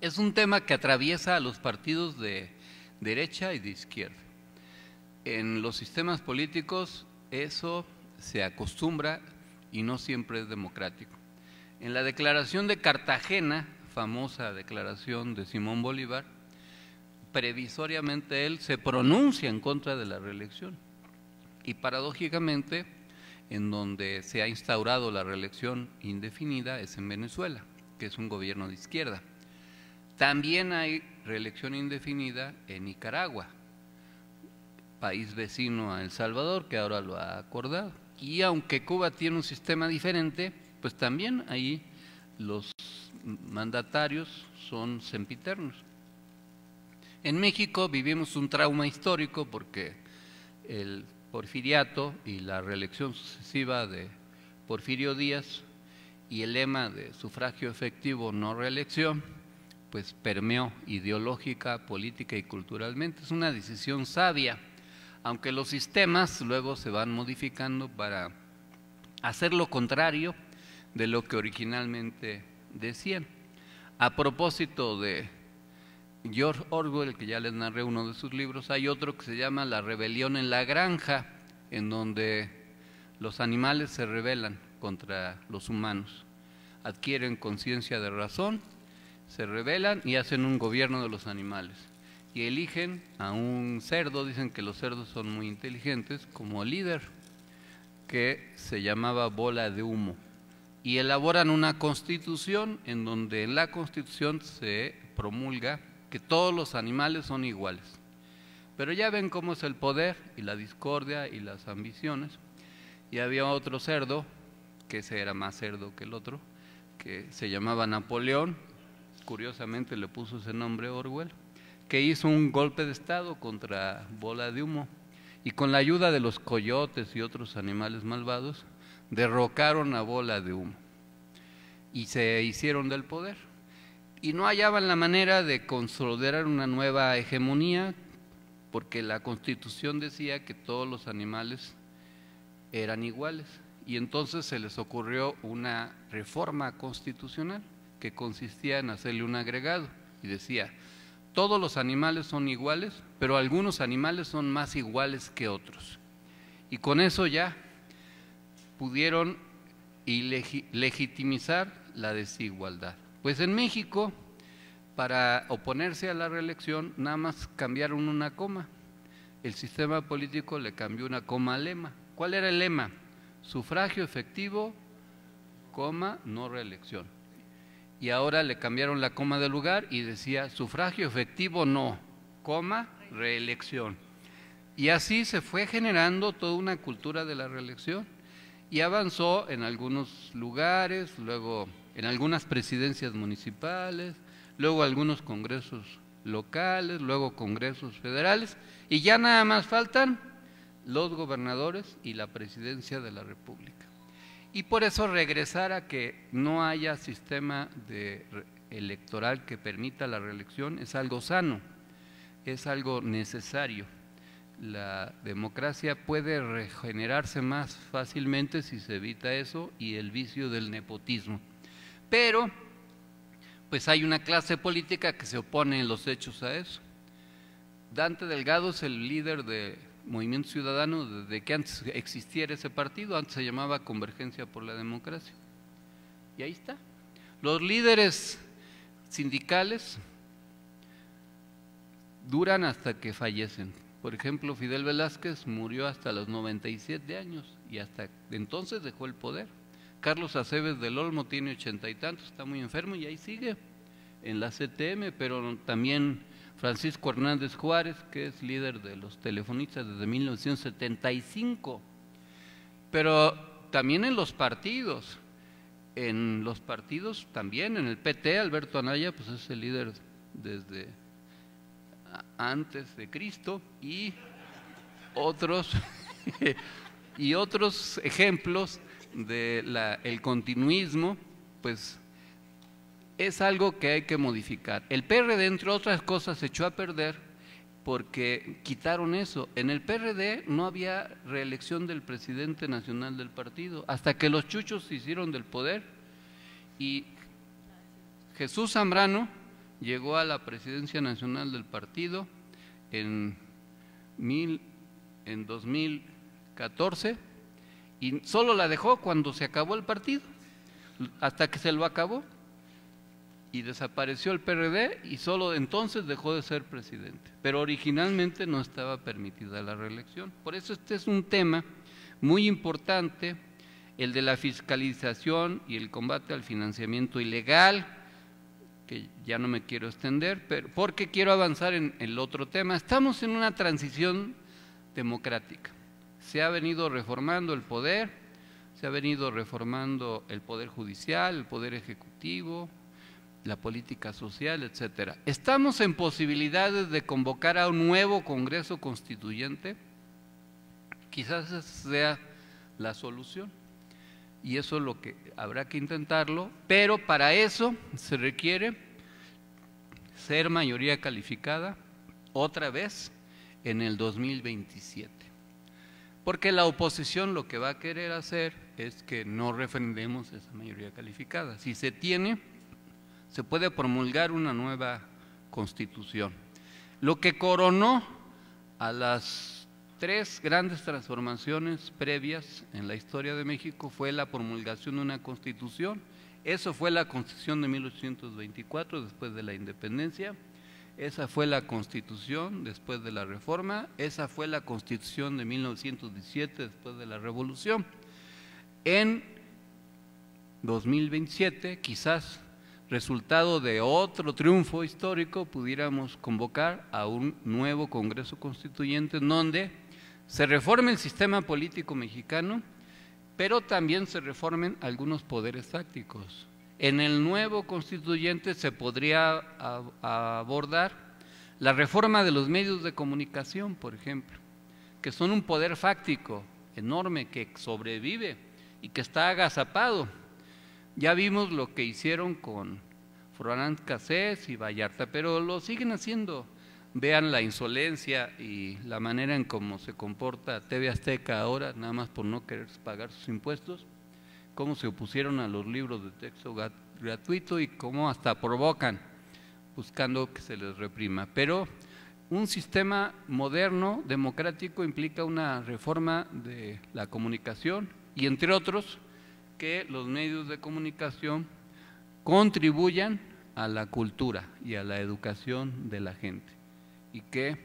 es un tema que atraviesa a los partidos de derecha y de izquierda. En los sistemas políticos eso se acostumbra y no siempre es democrático. En la declaración de Cartagena, famosa declaración de Simón Bolívar, previsoriamente él se pronuncia en contra de la reelección, y paradójicamente en donde se ha instaurado la reelección indefinida es en Venezuela, que es un gobierno de izquierda. También hay reelección indefinida en Nicaragua, país vecino a El Salvador, que ahora lo ha acordado. Y aunque Cuba tiene un sistema diferente, pues también ahí los mandatarios son sempiternos. En México vivimos un trauma histórico porque el porfiriato y la reelección sucesiva de Porfirio Díaz y el lema de sufragio efectivo, no reelección, pues permeó ideológica, política y culturalmente. Es una decisión sabia, aunque los sistemas luego se van modificando para hacer lo contrario de lo que originalmente decían. A propósito de George Orwell, que ya les narré uno de sus libros, hay otro que se llama La rebelión en la granja, en donde los animales se rebelan contra los humanos, adquieren conciencia de razón, se rebelan y hacen un gobierno de los animales. Y eligen a un cerdo, dicen que los cerdos son muy inteligentes, como líder, que se llamaba Bola de Humo. Y elaboran una constitución en donde en la constitución se promulga que todos los animales son iguales. Pero ya ven cómo es el poder y la discordia y las ambiciones. Y había otro cerdo, que ese era más cerdo que el otro, que se llamaba Napoleón, curiosamente le puso ese nombre Orwell, que hizo un golpe de estado contra Bola de Humo y con la ayuda de los coyotes y otros animales malvados derrocaron a Bola de Humo y se hicieron del poder y no hallaban la manera de consolidar una nueva hegemonía porque la Constitución decía que todos los animales eran iguales y entonces se les ocurrió una reforma constitucional que consistía en hacerle un agregado y decía: todos los animales son iguales, pero algunos animales son más iguales que otros. Y con eso ya pudieron legitimizar la desigualdad. Pues en México, para oponerse a la reelección, nada más cambiaron una coma. El sistema político le cambió una coma al lema. ¿Cuál era el lema? Sufragio efectivo, coma, no reelección. Y ahora le cambiaron la coma de lugar y decía sufragio efectivo no, coma, reelección. Y así se fue generando toda una cultura de la reelección y avanzó en algunos lugares, luego en algunas presidencias municipales, luego algunos congresos locales, luego congresos federales y ya nada más faltan los gobernadores y la presidencia de la República. Y por eso regresar a que no haya sistema electoral que permita la reelección es algo sano, es algo necesario. La democracia puede regenerarse más fácilmente si se evita eso y el vicio del nepotismo. Pero, pues hay una clase política que se opone en los hechos a eso. Dante Delgado es el líder de Movimiento Ciudadano desde que antes existiera ese partido, antes se llamaba Convergencia por la Democracia. Y ahí está. Los líderes sindicales duran hasta que fallecen. Por ejemplo, Fidel Velázquez murió hasta los 97 años y hasta entonces dejó el poder. Carlos Aceves del Olmo tiene 80 y tantos, está muy enfermo y ahí sigue en la CTM, pero también Francisco Hernández Juárez, que es líder de los telefonistas desde 1975, pero también en los partidos también, en el PT, Alberto Anaya, pues es el líder desde antes de Cristo y otros ejemplos del continuismo, pues es algo que hay que modificar. El PRD, entre otras cosas, se echó a perder porque quitaron eso. En el PRD no había reelección del presidente nacional del partido, hasta que los chuchos se hicieron del poder y Jesús Zambrano llegó a la presidencia nacional del partido en 2014 y solo la dejó cuando se acabó el partido, hasta que se lo acabó y desapareció el PRD y solo entonces dejó de ser presidente, pero originalmente no estaba permitida la reelección. Por eso este es un tema muy importante, el de la fiscalización y el combate al financiamiento ilegal, que ya no me quiero extender, pero porque quiero avanzar en el otro tema. Estamos en una transición democrática, se ha venido reformando el poder, se ha venido reformando el poder judicial, el poder ejecutivo, la política social, etcétera. ¿Estamos en posibilidades de convocar a un nuevo Congreso Constituyente? Quizás esa sea la solución y eso es lo que habrá que intentarlo, pero para eso se requiere ser mayoría calificada otra vez en el 2027. porque la oposición lo que va a querer hacer es que no refrendemos esa mayoría calificada. Si se tiene, se puede promulgar una nueva Constitución. Lo que coronó a las 3 grandes transformaciones previas en la historia de México fue la promulgación de una Constitución. Eso fue la Constitución de 1824, después de la independencia. Esa fue la Constitución después de la Reforma, esa fue la Constitución de 1917 después de la Revolución. En 2027, quizás resultado de otro triunfo histórico, pudiéramos convocar a un nuevo Congreso Constituyente en donde se reforme el sistema político mexicano, pero también se reformen algunos poderes fácticos. En el nuevo constituyente se podría abordar la reforma de los medios de comunicación, por ejemplo, que son un poder fáctico enorme que sobrevive y que está agazapado. Ya vimos lo que hicieron con Florent Cassés y Vallarta, pero lo siguen haciendo. Vean la insolencia y la manera en cómo se comporta TV Azteca ahora, nada más por no querer pagar sus impuestos, cómo se opusieron a los libros de texto gratuito y cómo hasta provocan buscando que se les reprima. Pero un sistema moderno, democrático, implica una reforma de la comunicación y, entre otros, que los medios de comunicación contribuyan a la cultura y a la educación de la gente, y que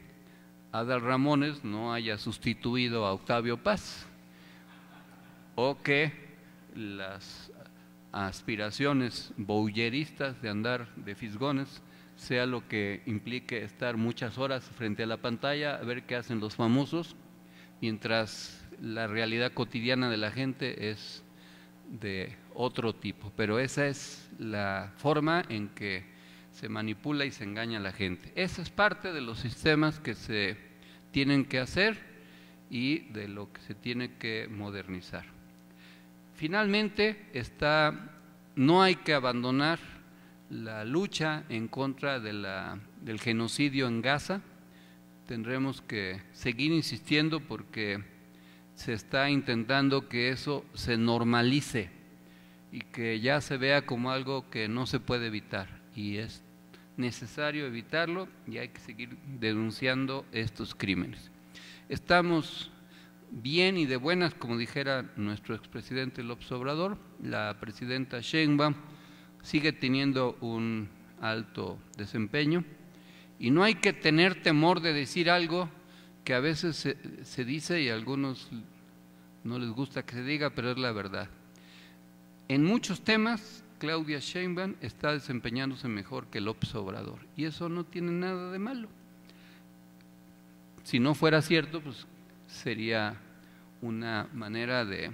Adal Ramones no haya sustituido a Octavio Paz, o que las aspiraciones bowleristas de andar de fisgones sea lo que implique estar muchas horas frente a la pantalla a ver qué hacen los famosos, mientras la realidad cotidiana de la gente es de otro tipo. Pero esa es la forma en que se manipula y se engaña a la gente. Esa es parte de los sistemas que se tienen que hacer y de lo que se tiene que modernizar. Finalmente, no hay que abandonar la lucha en contra del genocidio en Gaza. Tendremos que seguir insistiendo porque se está intentando que eso se normalice y que ya se vea como algo que no se puede evitar, y es necesario evitarlo y hay que seguir denunciando estos crímenes. Estamos bien y de buenas, como dijera nuestro expresidente López Obrador. La presidenta Sheinbaum sigue teniendo un alto desempeño y no hay que tener temor de decir algo que a veces se dice y a algunos no les gusta que se diga, pero es la verdad. En muchos temas Claudia Sheinbaum está desempeñándose mejor que López Obrador y eso no tiene nada de malo. Si no fuera cierto, pues sería una manera de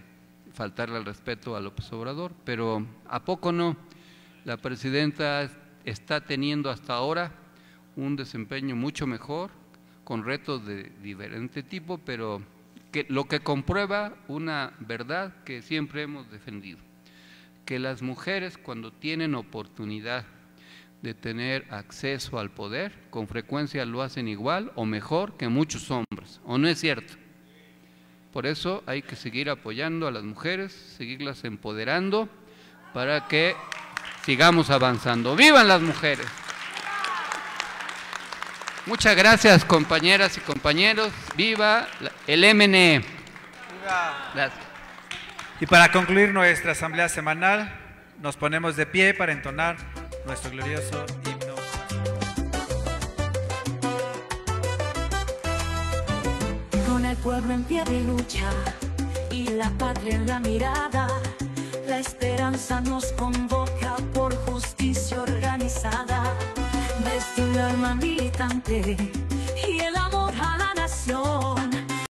faltarle al respeto a López Obrador, pero ¿a poco no? La presidenta está teniendo hasta ahora un desempeño mucho mejor, con retos de diferente tipo, pero lo que comprueba una verdad que siempre hemos defendido, que las mujeres cuando tienen oportunidad de tener acceso al poder, con frecuencia lo hacen igual o mejor que muchos hombres, ¿o no es cierto? Por eso hay que seguir apoyando a las mujeres, seguirlas empoderando para que sigamos avanzando. ¡Vivan las mujeres! Muchas gracias, compañeras y compañeros. ¡Viva el MNE! ¡Viva! Gracias. Y para concluir nuestra asamblea semanal, nos ponemos de pie para entonar nuestro glorioso himno. Con el pueblo en pie de lucha y la patria en la mirada, la esperanza nos convoca por justicia organizada. Desde un alma militante y el amor a la nación,